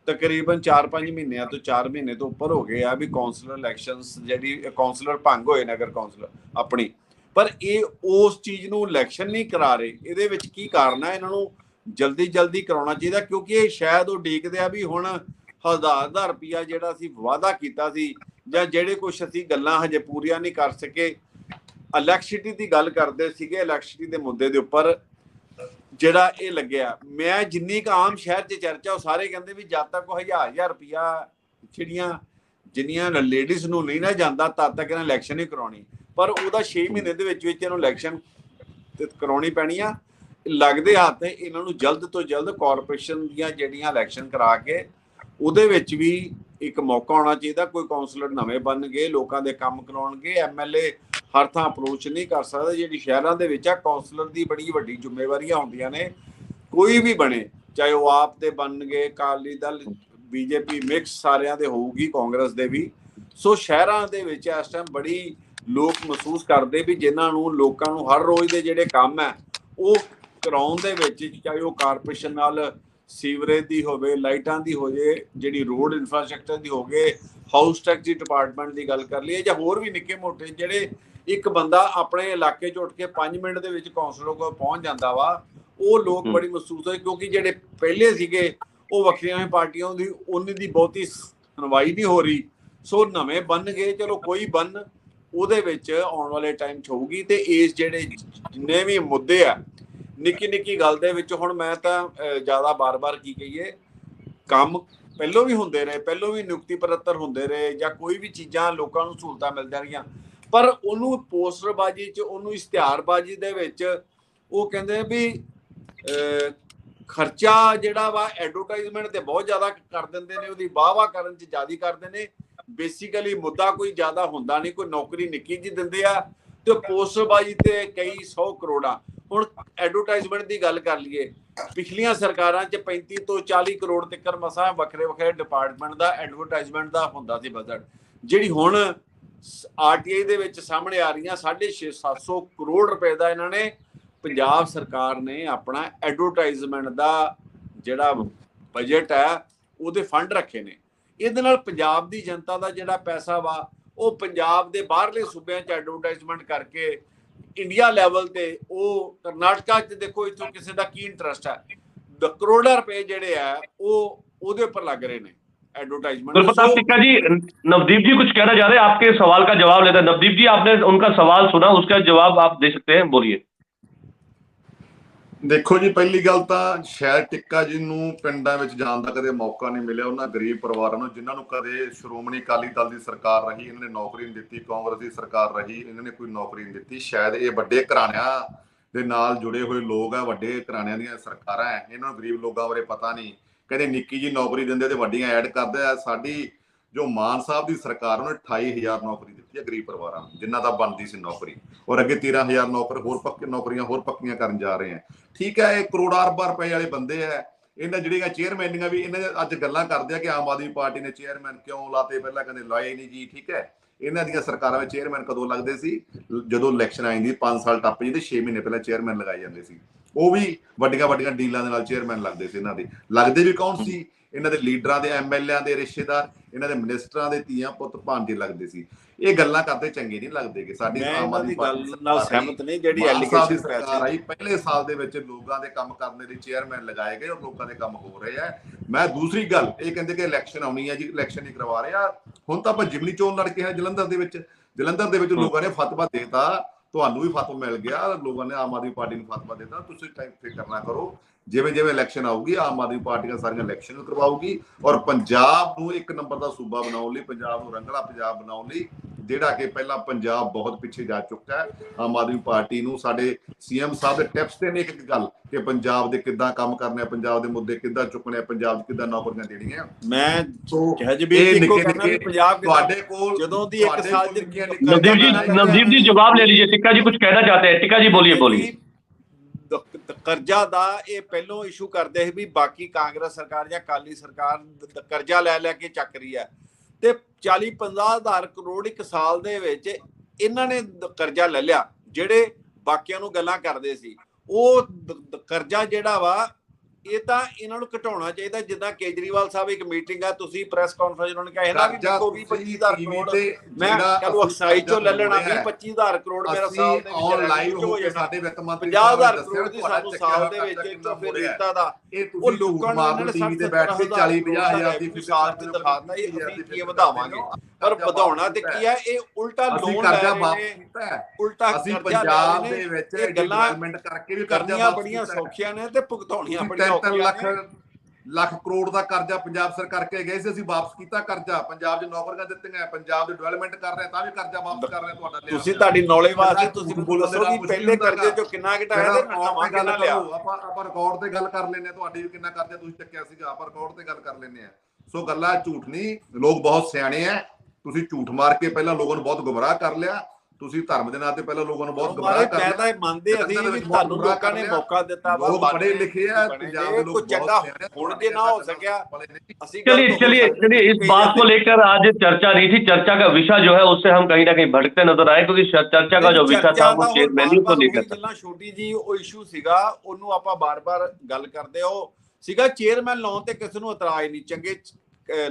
ਤਕਰੀਬਨ 4-5 ਮਹੀਨਿਆਂ ਤੋਂ 4 ਮਹੀਨੇ ਤੋਂ ਉੱਪਰ ਹੋ ਗਏ ਆ ਵੀ ਕਾਉਂਸਲਰ ਇਲੈਕਸ਼ਨਸ, ਜਿਹੜੀ ਕਾਉਂਸਲਰ ਭੰਗ ਹੋਏ ਨਗਰ ਕੌਂਸਲਰ ਆਪਣੀ, ਪਰ ਇਹ ਉਸ ਚੀਜ਼ ਨੂੰ ਇਲੈਕਸ਼ਨ ਨਹੀਂ ਕਰਾ ਰਹੇ। ਇਹਦੇ ਵਿੱਚ ਕੀ ਕਾਰਨ ਹੈ? ਇਹਨਾਂ ਨੂੰ ਜਲਦੀ ਕਰਾਉਣਾ ਚਾਹੀਦਾ, ਕਿਉਂਕਿ ਇਹ ਸ਼ਾਇਦ ਉਹ ਉਡੀਕਦੇ ਆ ਵੀ ਹੁਣ 1000 ਰੁਪਇਆ ਜਿਹੜਾ ਅਸੀਂ ਵਾਅਦਾ ਕੀਤਾ ਸੀ, ਜਾਂ ਜਿਹੜੇ ਕੁਛ ਅਸੀਂ ਗੱਲਾਂ ਹਜੇ ਪੂਰੀਆਂ ਨਹੀਂ ਕਰ ਸਕੇ। ਇਲੈਕਟ੍ਰਿਸਿਟੀ ਦੀ ਗੱਲ ਕਰਦੇ ਸੀਗੇ, ਇਲੈਕਟ੍ਰਿਸਿਟੀ ਦੇ ਮੁੱਦੇ ਦੇ ਉੱਪਰ ਜਿਹੜਾ ਇਹ ਲੱਗਿਆ, ਮੈਂ ਜਿੰਨੀ ਕੁ ਆਮ ਸ਼ਹਿਰ 'ਚ ਚਰਚਾ, ਉਹ ਸਾਰੇ ਕਹਿੰਦੇ ਵੀ ਜਦ ਤੱਕ ਉਹ 1000 ਰੁਪਇਆ ਜਿੰਨੀਆਂ ਲੇਡੀਜ਼ ਨੂੰ ਨਹੀਂ ਨਾ ਜਾਂਦਾ, ਤਦ ਤੱਕ ਇਹਨਾਂ ਇਲੈਕਸ਼ਨ ਨਹੀਂ ਕਰਾਉਣੀ। ਪਰ ਉਹਦਾ 6 ਮਹੀਨੇ ਦੇ ਵਿੱਚ ਇਹਨੂੰ ਇਲੈਕਸ਼ਨ ਕਰਾਉਣੀ ਪੈਣੀ ਆ। ਲੱਗਦੇ ਹੱਥ ਇਹਨਾਂ ਨੂੰ ਜਲਦ ਤੋਂ ਜਲਦ ਕਾਰਪੋਰੇਸ਼ਨ ਦੀਆਂ ਜਿਹੜੀਆਂ ਇਲੈਕਸ਼ਨ ਕਰਾ ਕੇ ਉਹਦੇ ਵਿੱਚ ਵੀ ਇੱਕ ਮੌਕਾ ਆਉਣਾ ਚਾਹੀਦਾ। ਕੋਈ ਕਾਉਂਸਲਰ ਨਵੇਂ ਬਣਨਗੇ, ਲੋਕਾਂ ਦੇ ਕੰਮ ਕਰਾਉਣਗੇ। ਐਮਐਲਏ ਹਰ ਥਾਂ ਅਪਰੋਚ ਨਹੀਂ ਕਰ ਸਕਦਾ। ਜਿਹੜੀ ਸ਼ਹਿਰਾਂ ਦੇ ਵਿੱਚ ਆ, ਕਾਉਂਸਲਰ ਦੀ ਬੜੀ ਵੱਡੀ ਜ਼ਿੰਮੇਵਾਰੀਆਂ ਹੁੰਦੀਆਂ ਨੇ। ਕੋਈ ਵੀ ਬਣੇ, ਚਾਹੇ ਉਹ ਆਪ ਦੇ ਬਣਨਗੇ, ਅਕਾਲੀ ਦਲ, ਬੀਜੇਪੀ, ਮਿਕਸ ਸਾਰਿਆਂ ਦੇ ਹੋਊਗੀ, ਕਾਂਗਰਸ ਦੇ ਵੀ। ਸੋ ਸ਼ਹਿਰਾਂ ਦੇ ਵਿੱਚ ਇਸ ਟਾਈਮ ਬੜੀ ਲੋਕ ਮਹਿਸੂਸ ਕਰਦੇ ਵੀ ਜਿਨ੍ਹਾਂ ਨੂੰ, ਲੋਕਾਂ ਨੂੰ ਹਰ ਰੋਜ਼ ਦੇ ਜਿਹੜੇ ਕੰਮ ਹੈ ਉਹ ਕਰਾਉਣ ਦੇ ਵਿੱਚ, ਚਾਹੇ ਉਹ ਕਾਰਪੋਰੇਸ਼ਨ ਨਾਲ ਸੀਵਰੇਜ ਦੀ ਹੋਵੇ, ਲਾਈਟਾਂ ਦੀ ਹੋ ਜੇ, ਜਿਹੜੀ ਰੋਡ ਇਨਫਰਾਸਟ੍ਰਕਚਰ ਦੀ ਹੋ ਗਏ, ਹਾਊਸ ਟੈਕਸ ਦੀ ਡਿਪਾਰਟਮੈਂਟ ਦੀ ਗੱਲ ਕਰ ਲਈਏ, ਜਾਂ ਹੋਰ ਵੀ ਨਿੱਕੇ ਮੋਟੇ ਜਿਹੜੇ ਇੱਕ ਬੰਦਾ ਆਪਣੇ ਇਲਾਕੇ 'ਚ ਉੱਠ ਕੇ 5 ਮਿੰਟ ਦੇ ਵਿੱਚ ਕਾਉਂਸਲਰ ਕੋਲ ਪਹੁੰਚ ਜਾਂਦਾ ਵਾ, ਉਹ ਲੋਕ ਬੜੀ ਮਹਿਸੂਸ ਹੋਏ। ਕਿਉਂਕਿ ਜਿਹੜੇ ਪਹਿਲੇ ਸੀਗੇ ਉਹ ਵੱਖਰੀਆਂ ਪਾਰਟੀਆਂ ਦੀ, ਉਹਨਾਂ ਦੀ ਬਹੁਤੀ ਸੁਣਵਾਈ ਨਹੀਂ ਹੋ ਰਹੀ। ਸੋ ਨਵੇਂ ਬਣ ਗਏ, ਚਲੋ ਕੋਈ ਬਣ, ਉਹਦੇ ਵਿੱਚ ਆਉਣ ਵਾਲੇ ਟਾਈਮ 'ਚ ਹੋਊਗੀ। ਤੇ ਇਸ ਜਿਹੜੇ ਜਿੰਨੇ ਵੀ ਮੁੱਦੇ ਆ, ਨਿੱਕੀ ਗੱਲ ਦੇ ਵਿੱਚ, ਹੁਣ ਮੈਂ ਤਾਂ ਜ਼ਿਆਦਾ ਬਾਰ-ਬਾਰ ਕੀ ਕਹੀਏ, ਕੰਮ ਪਹਿਲੋਂ ਵੀ ਹੁੰਦੇ ਰਹੇ, ਪਹਿਲੋਂ ਵੀ ਨਿਯੁਕਤੀ ਪੱਤਰ ਹੁੰਦੇ ਰਹੇ, ਜਾਂ ਕੋਈ ਵੀ ਚੀਜ਼ਾਂ ਲੋਕਾਂ ਨੂੰ ਸਹੂਲਤਾਂ ਮਿਲਦੀਆਂ ਰਹੀਆਂ, ਪਰ ਉਹਨੂੰ ਪੋਸਟਰਬਾਜ਼ੀ 'ਚ, ਉਹਨੂੰ ਇਸ਼ਤਿਹਾਰਬਾਜ਼ੀ ਦੇ ਵਿੱਚ ਉਹ ਕਹਿੰਦੇ ਵੀ ਖਰਚਾ ਜਿਹੜਾ ਵਾ ਐਡਵਰਟਾਈਜ਼ਮੈਂਟ ਤੇ ਬਹੁਤ ਜ਼ਿਆਦਾ ਕਰ ਦਿੰਦੇ ਨੇ, ਉਹਦੀ ਵਾਹ ਕਰਨ 'ਚ ਜ਼ਿਆਦਾ ਕਰਦੇ ਨੇ। ਬੇਸਿਕਲੀ ਮੁੱਦਾ ਕੋਈ ਜ਼ਿਆਦਾ ਹੁੰਦਾ ਨਹੀਂ, ਕੋਈ ਨੌਕਰੀ ਨਿੱਕੀ ਜੀ ਦਿੰਦੇ ਆ ਤੇ ਪੋਸਟਰਬਾਜ਼ੀ ਤੇ ਕਈ 100 ਕਰੋੜਾਂ। ਹੁਣ ਐਡਵਰਟਾਈਜ਼ਮੈਂਟ ਦੀ ਗੱਲ ਕਰ ਲਈਏ, ਪਿਛਲੀਆਂ ਸਰਕਾਰਾਂ 'ਚ 35 ਤੋਂ 40 ਕਰੋੜ ਤੱਕ ਮਸਾਂ ਵੱਖਰੇ ਵੱਖਰੇ ਡਿਪਾਰਟਮੈਂਟ ਦਾ ਐਡਵਰਟਾਈਜ਼ਮੈਂਟ ਦਾ ਹੁੰਦਾ ਸੀ ਬਜਟ। ਜਿਹੜੀ ਹੁਣ ਆਰਟੀਆਈ ਦੇ ਵਿੱਚ ਸਾਹਮਣੇ ਆ ਰਹੀਆਂ 650-700 ਕਰੋੜ ਰੁਪਏ ਦਾ ਇਹਨਾਂ ਨੇ ਪੰਜਾਬ ਸਰਕਾਰ ਨੇ ਆਪਣਾ ਐਡਵਰਟਾਈਜ਼ਮੈਂਟ ਦਾ ਜਿਹੜਾ ਬਜਟ ਹੈ ਉਹਦੇ ਫੰਡ ਰੱਖੇ ਨੇ। ਇਹਦੇ ਨਾਲ ਪੰਜਾਬ ਦੀ ਜਨਤਾ ਦਾ ਜਿਹੜਾ ਪੈਸਾ ਵਾ ਉਹ ਪੰਜਾਬ ਦੇ ਬਾਹਰਲੇ ਸੂਬਿਆਂ 'ਚ ਐਡਵਰਟਾਈਜ਼ਮੈਂਟ ਕਰਕੇ ਇੰਡੀਆ ਲੈਵਲ ਤੇ ਉਹ ਕਰਨਾਟਕਾ 'ਚ ਦੇਖੋ ਇੱਥੋਂ ਕਿਸੇ ਦਾ ਕੀ ਇੰਟਰਸਟ ਹੈ, ਕਰੋੜਾਂ रुपए ਜਿਹੜੇ ਆ ਉਹ ਉਹਦੇ ਉੱਪਰ ਲੱਗ ਰਹੇ ਨੇ एडवर्टाइजमेंट। गुरप्रताप टिक्का जी, नवदीप जी कुछ कहना चाह रहे हैं, आपके सवाल का जवाब लेते हैं। नवदीप जी, आपने उनका सवाल सुना, उसका जवाब आप दे सकते हैं, बोलिए। ਦੇਖੋ ਜੀ, ਪਹਿਲੀ ਗੱਲ ਤਾਂ ਸ਼ਾਇਦ ਟਿੱਕਾ ਜੀ ਨੂੰ ਪਿੰਡਾਂ ਵਿੱਚ ਜਾਣ ਦਾ ਕਦੇ ਮੌਕਾ ਨਹੀਂ ਮਿਲਿਆ। ਉਹਨਾਂ ਗਰੀਬ ਪਰਿਵਾਰਾਂ ਨੂੰ ਜਿਨ੍ਹਾਂ ਨੂੰ ਕਦੇ ਸ਼੍ਰੋਮਣੀ ਅਕਾਲੀ ਦਲ ਦੀ ਸਰਕਾਰ ਰਹੀ ਇਹਨਾਂ ਨੇ ਨੌਕਰੀ ਨਹੀਂ ਦਿੱਤੀ, ਕਾਂਗਰਸ ਦੀ ਸਰਕਾਰ ਰਹੀ ਇਹਨਾਂ ਨੇ ਕੋਈ ਨੌਕਰੀ ਨਹੀਂ ਦਿੱਤੀ। ਸ਼ਾਇਦ ਇਹ ਵੱਡੇ ਘਰਾਣਿਆਂ ਦੇ ਨਾਲ ਜੁੜੇ ਹੋਏ ਲੋਕ ਆ, ਵੱਡੇ ਘਰਾਣਿਆਂ ਦੀਆਂ ਸਰਕਾਰਾਂ ਹੈ, ਇਹਨਾਂ ਨੂੰ ਗਰੀਬ ਲੋਕਾਂ ਬਾਰੇ ਪਤਾ ਨਹੀਂ। ਕਹਿੰਦੇ ਨਿੱਕੀ ਜੀ ਨੌਕਰੀ ਦਿੰਦੇ ਤੇ ਵੱਡੀਆਂ ਐਡ ਕਰਦੇ ਆ। ਸਾਡੀ ਜੋ ਮਾਨ ਸਾਹਿਬ ਦੀ ਸਰਕਾਰ ਉਹਨੇ 28,000 ਨੌਕਰੀ ਦਿੱਤੀ ਹੈ ਗਰੀਬ ਪਰਿਵਾਰਾਂ ਨੂੰ, ਜਿਨ੍ਹਾਂ ਦਾ ਬਣਦੀ ਸੀ ਨੌਕਰੀ, ਔਰ ਅੱਗੇ 13,000 ਨੌਕਰੀਆਂ ਹੋਰ ਪੱਕੀਆਂ ਕਰਨ ਜਾ ਰਹੇ ਆ। ਠੀਕ ਹੈ, ਇਹ ਕਰੋੜਾਂ ਅਰਬਾਂ ਰੁਪਏ ਵਾਲੇ ਬੰਦੇ ਆ। ਇਹਨਾਂ ਜਿਹੜੀਆਂ ਚੇਅਰਮੈਨੀਆਂ ਵੀ ਇਹਨਾਂ ਅੱਜ ਗੱਲਾਂ ਕਰਦੇ ਆ ਕਿ ਆਮ ਆਦਮੀ ਪਾਰਟੀ ਨੇ ਚੇਅਰਮੈਨ ਕਿਉਂ ਲਾਤੇ, ਪਹਿਲਾਂ ਕਹਿੰਦੇ ਲਾਏ ਨਹੀਂ ਜੀ। ਠੀਕ ਹੈ, ਇਹਨਾਂ ਦੀਆਂ ਸਰਕਾਰਾਂ ਵਿੱਚ ਚੇਅਰਮੈਨ ਕਦੋਂ ਲੱਗਦੇ ਸੀ? ਜਦੋਂ ਇਲੈਕਸ਼ਨ ਆ ਜਾਂਦੀ 5 ਸਾਲ ਟੱਪ ਜਾਂਦੇ, 6 ਮਹੀਨੇ ਪਹਿਲਾਂ ਚੇਅਰਮੈਨ ਲਗਾਏ ਜਾਂਦੇ ਸੀ। ਉਹ ਵੀ ਵੱਡੀਆਂ ਡੀਲਾਂ ਦੇ ਨਾਲ ਚੇਅਰਮੈਨ ਲੱਗਦੇ ਸੀ। ਇਹਨਾਂ ਦੇ ਲੱਗਦੇ ਵੀ ਕੌਣ ਸੀ? ਇਹਨਾਂ ਦੇ ਲੀਡਰਾਂ ਦੇ, ਐਮਐਲਏਆਂ ਦੇ ਰਿਸ਼ਤੇਦਾਰ, ਇਹਨਾਂ ਦੇ ਮਿਨਿਸਟਰਾਂ ਦੇ ਧੀਆਂ ਪੁੱਤ ਭਾਂਜੇ ਲੱਗਦੇ ਸੀ। ਇਹ ਗੱਲਾਂ ਕਰਦੇ ਚੰਗੇ ਨਹੀਂ ਲੱਗਦੇ ਕਿ ਸਾਡੀ ਆਮ ਆਦਮੀ ਪਾਰਟੀ ਨਾਲ ਸਹਿਮਤ ਨਹੀਂ। ਜਿਹੜੀ ਐਲੀਗੇਸ਼ਨ ਸਰਕਾਰ ਆਈ ਪਹਿਲੇ ਸਾਲ ਦੇ ਵਿੱਚ ਲੋਕਾਂ ਦੇ ਕੰਮ ਕਰਨ ਲਈ ਚੇਅਰਮੈਨ ਲਗਾਏ ਗਏ ਔਰ ਲੋਕਾਂ ਦੇ ਕੰਮ ਹੋ ਰਹੇ ਆ। ਮੈਂ ਦੂਸਰੀ ਗੱਲ ਇਹ ਕਹਿੰਦੇ ਕਿ ਇਲੈਕਸ਼ਨ ਆਉਣੀ ਹੈ ਜੀ, ਇਲੈਕਸ਼ਨ ਨਹੀਂ ਕਰਵਾ ਰਹੇ ਆ। ਹੁਣ ਤਾਂ ਆਪਾਂ ਜਿਮਨੀ ਚੋਣ ਲੜ ਕੇ ਹੈ ਜਲੰਧਰ ਦੇ ਵਿੱਚ ਲੋਕਾਂ ਨੇ ਫਤਵਾ ਦੇਤਾ, ਤੁਹਾਨੂੰ ਵੀ ਫਤਵਾ ਮਿਲ ਗਿਆ, ਲੋਕਾਂ ਨੇ ਆਮ ਆਦਮੀ ਪਾਰਟੀ ਨੂੰ ਫਤਵਾ ਦੇਤਾ। ਤੁਸੀਂ ਟਾਈਮ ਫਿਕਰ ਨਾ ਕਰੋ, ਜਿਵੇਂ ਇਲੈਕਸ਼ਨ ਆਊਗੀ ਆਮ ਆਦਮੀ ਪਾਰਟੀ ਸਾਰੀਆਂ ਇਲੈਕਸ਼ਨ ਕਰਵਾਊਗੀ ਔਰ ਪੰਜਾਬ ਨੂੰ ਇੱਕ ਨੰਬਰ ਦਾ ਸੂਬਾ ਬਣਾਉਣ ਲਈ, ਪੰਜਾਬ ਨੂੰ ਰੰਗਲਾ ਪੰਜਾਬ ਬਣਾਉਣ ਲਈ, ਜਿਹੜਾ ਕਿ ਪਹਿਲਾਂ ਪੰਜਾਬ ਬਹੁਤ ਪਿੱਛੇ ਜਾ ਚੁੱਕਾ ਹੈ। ਆਮ ਆਦਮੀ ਪਾਰਟੀ ਨੂੰ ਸਾਡੇ ਸੀਐਮ ਸਾਹਿਬ ਦੇ ਟਿਪਸ ਤੇ ਨੇ ਇੱਕ ਗੱਲ ਕਿ ਪੰਜਾਬ ਦੇ ਕਿੱਦਾਂ ਕੰਮ ਕਰਨੇ, ਪੰਜਾਬ ਦੇ ਮੁੱਦੇ ਕਿੱਦਾਂ ਚੁੱਕਣੇ, ਪੰਜਾਬ 'ਚ ਕਿੱਦਾਂ ਨੌਕਰੀਆਂ ਦੇਣੀਆਂ। ਮੈਂ ਤੁਹਾਡੇ ਕੋਲ ਜਦੋਂ ਦੀ ਇੱਕ ਸਾਲ नवदीप जी जवाब ले लीजिए। टिक्का जी कुछ कहना चाहते हैं, टिक्का जी बोलिए। ਕਰਜ਼ਾ ਦਾ ਇਹ ਪਹਿਲੋਂ ਇਸ਼ੂ ਕਰਦੇ ਸੀ ਵੀ ਬਾਕੀ ਕਾਂਗਰਸ ਸਰਕਾਰ ਜਾਂ ਅਕਾਲੀ ਸਰਕਾਰ ਕਰਜ਼ਾ ਲੈ ਕੇ ਚੱਕ ਰਹੀ ਹੈ ਤੇ 40-50 ਹਜ਼ਾਰ ਕਰੋੜ ਇੱਕ ਸਾਲ ਦੇ ਵਿੱਚ ਇਹਨਾਂ ਨੇ ਕਰਜ਼ਾ ਲੈ ਲਿਆ। ਜਿਹੜੇ ਬਾਕੀਆਂ ਨੂੰ ਗੱਲਾਂ ਕਰਦੇ ਸੀ ਉਹ ਕਰਜ਼ਾ ਜਿਹੜਾ ਵਾ ਇਹ ਤਾਂ ਇਹਨਾਂ ਨੂੰ ਘਟਾਉਣਾ ਚਾਹੀਦਾ। ਜਿੱਦਾਂ ਕੇਜਰੀਵਾਲ ਸਾਹਿਬ ਇੱਕ ਮੀਟਿੰਗ ਆ, ਤੁਸੀਂ ਪ੍ਰੈਸ ਕਾਨਫਰੰਸ ਉਹਨਾਂ ਨੇ ਕਿਹਾ ਇਹਨਾਂ ਵੀ ਦੇਖੋ 20-25 ਹਜ਼ਾਰ ਕਰੋੜ ਮੈਂ ਚਲੋ ਅਕਸਾਈ ਚੋਂ ਲੈ ਲੈਣਾ 20-25 ਹਜ਼ਾਰ ਕਰੋੜ ਮੇਰਾ ਸਾਲ ਦੇ ਵਿੱਚ ਲਾਈਵ ਹੋ ਜਾਣਾ। ਸਾਡੇ ਵਿੱਤ ਮੰਤਰੀ 50,000 ਕਰੋੜ ਦੀ ਸਾਨੂੰ ਸਾਲ ਦੇ ਵਿੱਚ ਇੱਕ ਫਿਰ ਦਿੱਤਾ ਦਾ ਉਹ ਲੋਕਾਂ ਨੂੰ ਇਹਨਾਂ ਨੇ 40-50 ਹਜ਼ਾਰ ਦੀ ਸਾਲ ਤੇ ਦਿਖਾਤਾ ਇਹ ਅਸੀਂ ਕੀ ਵਧਾਵਾਂਗੇ, ਪਰ ਵਧਾਉਣਾ ਤੇ ਕੀ ਹੈ? ਇਹ ਉਲਟਾ ਲੋਨ ਲੈ ਰਹੇ ਨੇ, ਉਲਟਾ ਅਸੀਂ ਪੰਜਾਬ ਦੇ ਵਿੱਚ ਡਿਵੈਲਪਮੈਂਟ ਕਰਕੇ ਵੀ ਕਰਨੀਆਂ ਬੜੀਆਂ ਸੌਖੀਆਂ ਨੇ ਤੇ ਭੁਗਤਾਉਣੀਆਂ ਬੜੀਆਂ ਲੱਖ ਕਰੋੜ ਦਾ ਕਰਜ਼ਾ ਪੰਜਾਬ ਸਰਕਾਰ ਕਰਕੇ ਗਏ ਸੀ, ਅਸੀਂ ਵਾਪਸ ਕੀਤਾ ਕਰਜ਼ਾ। ਪੰਜਾਬ 'ਚ ਨੌਕਰੀਆਂ ਦਿੱਤੀਆਂ, ਪੰਜਾਬ ਦੀ ਡਿਵੈਲਪਮੈਂਟ ਕਰ ਰਹੇ, ਤਾਂ ਵੀ ਕਰਜ਼ਾ ਵਾਪਸ ਕਰ ਰਹੇ। ਤੁਹਾਡਾ ਤੁਸੀਂ ਤੁਹਾਡੀ ਨੌਲੇਜ ਵਾਸਤੇ ਤੁਸੀਂ ਦੱਸੋ ਕਿ ਪਹਿਲੇ ਕਰਜ਼ੇ 'ਚੋਂ ਕਿੰਨਾ ਘਟਾਇਆ ਤੇ ਨਵਾਂ ਕਿੰਨਾ ਲਿਆ। ਆਪਾਂ ਰਿਕਾਰਡ ਤੇ ਗੱਲ ਕਰ ਲੈਂਦੇ ਆ, ਤੁਹਾਡੀ ਵੀ ਕਿੰਨਾ ਕਰਜ਼ਾ ਤੁਸੀਂ ਚੱਕਿਆ ਸੀਗਾ, ਆਪਾਂ ਰਿਕਾਰਡ ਤੇ ਗੱਲ ਕਰ ਲੈਂਦੇ ਆ। ਸੋ ਗੱਲਾਂ ਝੂਠ ਨਹੀਂ, ਲੋਕ ਬਹੁਤ ਸਿਆਣੇ ਆ। ਤੁਸੀਂ ਝੂਠ ਮਾਰ ਕੇ ਪਹਿਲਾਂ ਲੋਕਾਂ ਨੂੰ ਬਹੁਤ ਗੁੰਮਰਾਹ ਕਰ ਲਿਆ। ਤੁਸੀਂ ਧਰਮ ਦੇ ਨਾਂ ਤੇ ਪਹਿਲਾਂ ਲੋਕਾਂ ਨੂੰ ਬਹੁਤ ਗੁੰਮਰਾਹ ਕਰ ਲਿਆ। ਮੈਂ ਤਾਂ ਮੰਨਦੇ ਅਸੀਂ ਵੀ ਤੁਹਾਨੂੰ ਲੋਕਾਂ ਨੇ ਮੌਕਾ ਦਿੱਤਾ ਵਾ, ਪੜ੍ਹੇ ਲਿਖੇ ਆ, ਪੰਜਾਬ ਦੇ ਲੋਕ ਚੰਗਾ ਹੁਣ ਜੇ ਨਾ ਹੋ ਸਕਿਆ। चलिए इस बात को लेकर आज चर्चा नहीं थी। चर्चा का विषय जो है उससे हम कहीं ना कहीं भटकते नजर आए, क्योंकि चर्चा का जो विषय था वो चेयरमैन को लेकर था। ਛੋਟੀ ਜੀ ਉਹ ਇਸ਼ੂ ਸੀਗਾ, ਉਹਨੂੰ ਆਪਾਂ ਬਾਰ-ਬਾਰ ਗੱਲ ਕਰਦੇ ਹੋ ਸੀਗਾ। ਚੇਅਰਮੈਨ ਲਾਉਣ ਤੇ ਕਿਸੇ ਨੂੰ ਇਤਰਾਜ਼ ਨਹੀਂ, ਚੰਗੇ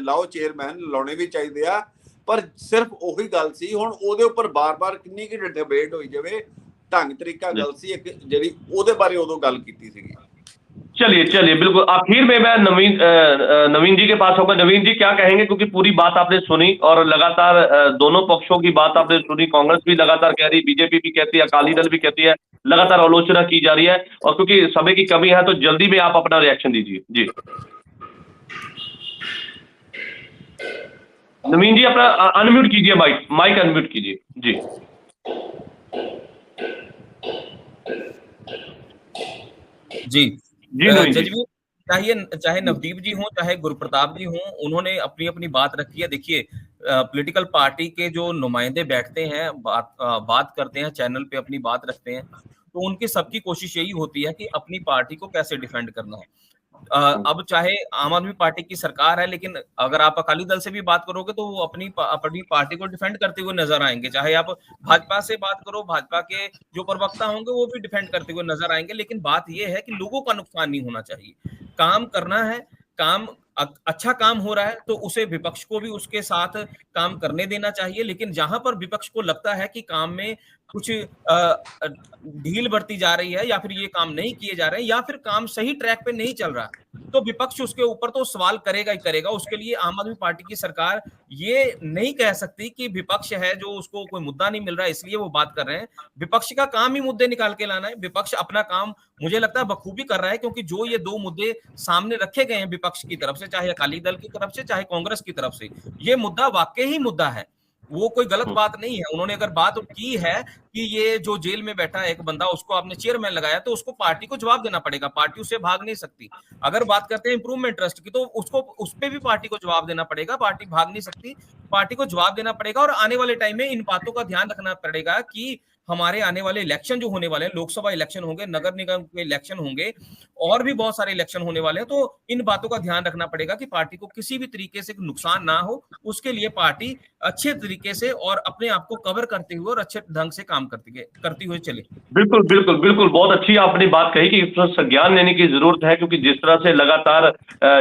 ਲਾਓ ਚੇਅਰਮੈਨ, ਲਾਉਣੇ ਵੀ ਚਾਹੀਦੇ ਆ, ਪਰ ਸਿਰਫ ਉਹੀ ਗੱਲ ਸੀ। ਹੁਣ ਉਹਦੇ ਉੱਪਰ ਬਾਰ-ਬਾਰ ਕਿੰਨੀ ਕਿ ਡਿਬੇਟ ਹੋਈ ਜਾਵੇ, ਢੰਗ ਤਰੀਕਾ ਗੱਲ ਸੀ ਇੱਕ ਜਿਹੜੀ ਉਹਦੇ ਬਾਰੇ ਉਦੋਂ ਗੱਲ ਕੀਤੀ ਸੀਗੀ। चलिए बिल्कुल आखिर में मैं नवीन जी के पास होगा। नवीन जी क्या कहेंगे, क्योंकि पूरी बात आपने सुनी और लगातार दोनों पक्षों की बात आपने सुनी। कांग्रेस भी लगातार कह रही, बीजेपी भी कहती है, अकाली दल भी कहती है, लगातार आलोचना की जा रही है, और क्योंकि समय की कमी है तो जल्दी में आप अपना रिएक्शन दीजिए। जी नवीन जी अपना अनम्यूट कीजिए, माइक अनम्यूट कीजिए। जी चाहे नवदीप जी हों चाहे गुरप्रताप जी हों, उन्होंने अपनी अपनी बात रखी है। देखिए पॉलिटिकल पार्टी के जो नुमाइंदे बैठते हैं, बात करते हैं, चैनल पे अपनी बात रखते हैं, तो उनकी सबकी कोशिश यही होती है कि अपनी पार्टी को कैसे डिफेंड करना है। अब चाहे आम आदमी पार्टी की सरकार है, लेकिन अगर आप अकाली दल से भी बात करोगे तो वो अपनी पार्टी को डिफेंड करते हुए नजर आएंगे। चाहे आप भाजपा से बात करो, भाजपा के जो प्रवक्ता होंगे वो भी डिफेंड करते हुए नजर आएंगे। लेकिन बात यह है कि लोगों का नुकसान नहीं होना चाहिए, काम करना है, काम अच्छा काम हो रहा है तो उसे विपक्ष को भी उसके साथ काम करने देना चाहिए। लेकिन जहां पर विपक्ष को लगता है कि काम में कुछ ढील बरती जा रही है, या फिर ये काम नहीं किए जा रहे हैं, या फिर काम सही ट्रैक पे नहीं चल रहा, तो विपक्ष उसके ऊपर तो सवाल करेगा ही करेगा। उसके लिए आम आदमी पार्टी की सरकार ये नहीं कह सकती कि विपक्ष है जो उसको कोई मुद्दा नहीं मिल रहा है इसलिए वो बात कर रहे हैं। विपक्ष का काम ही मुद्दे निकाल के लाना है। विपक्ष अपना काम मुझे लगता है बखूबी कर रहा है, क्योंकि जो ये दो मुद्दे सामने रखे गए हैं विपक्ष की तरफ से, चाहे अकाली दल की तरफ से चाहे कांग्रेस की तरफ से, ये मुद्दा वाकई ही मुद्दा है, वो कोई गलत बात नहीं है। उन्होंने अगर बात की है कि ये जो जेल में बैठा है एक बंदा, उसको आपने चेयरमैन लगाया, तो उसको पार्टी को जवाब देना पड़ेगा, पार्टी उससे भाग नहीं सकती। अगर बात करते हैं इंप्रूवमेंट ट्रस्ट की, तो उसको उस पे भी पार्टी को जवाब देना पड़ेगा, पार्टी भाग नहीं सकती, पार्टी को जवाब देना पड़ेगा। और आने वाले टाइम में इन बातों का ध्यान रखना पड़ेगा कि हमारे आने वाले इलेक्शन जो होने वाले हैं, लोकसभा इलेक्शन होंगे, नगर निगम के इलेक्शन होंगे, और भी बहुत सारे इलेक्शन होने वाले हैं, तो इन बातों का ध्यान रखना पड़ेगा कि पार्टी को किसी भी तरीके से नुकसान ना हो। उसके लिए पार्टी अच्छे तरीके से और अपने आप को कवर करते हुए और अच्छे ढंग से काम करती हुए चले। बिल्कुल बिल्कुल बिल्कुल, बहुत अच्छी आपने बात कही कि इस पर संज्ञान लेने की जरूरत है, क्योंकि जिस तरह से लगातार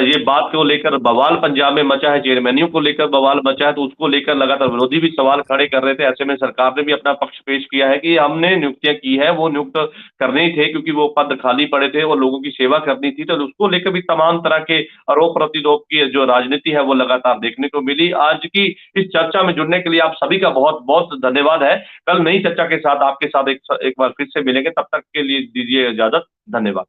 ये बात को लेकर बवाल पंजाब में मचा है, चेयरमैनियों को लेकर बवाल मचा है, तो उसको लेकर लगातार विरोधी भी सवाल खड़े कर रहे थे। ऐसे में सरकार ने भी अपना पक्ष पेश किया है कि हमने नियुक्तियां की है, वो नियुक्त करने ही थे, क्योंकि वो पद खाली पड़े थे और लोगों की सेवा करनी थी। तो उसको लेकर भी तमाम तरह के आरोप प्रत्यारोप की जो राजनीति है वो लगातार देखने को मिली। आज की इस चर्चा में जुड़ने के लिए आप सभी का बहुत बहुत धन्यवाद है। कल नई चर्चा के साथ आपके साथ एक बार फिर से मिलेंगे, तब तक के लिए दीजिए इजाजत। धन्यवाद।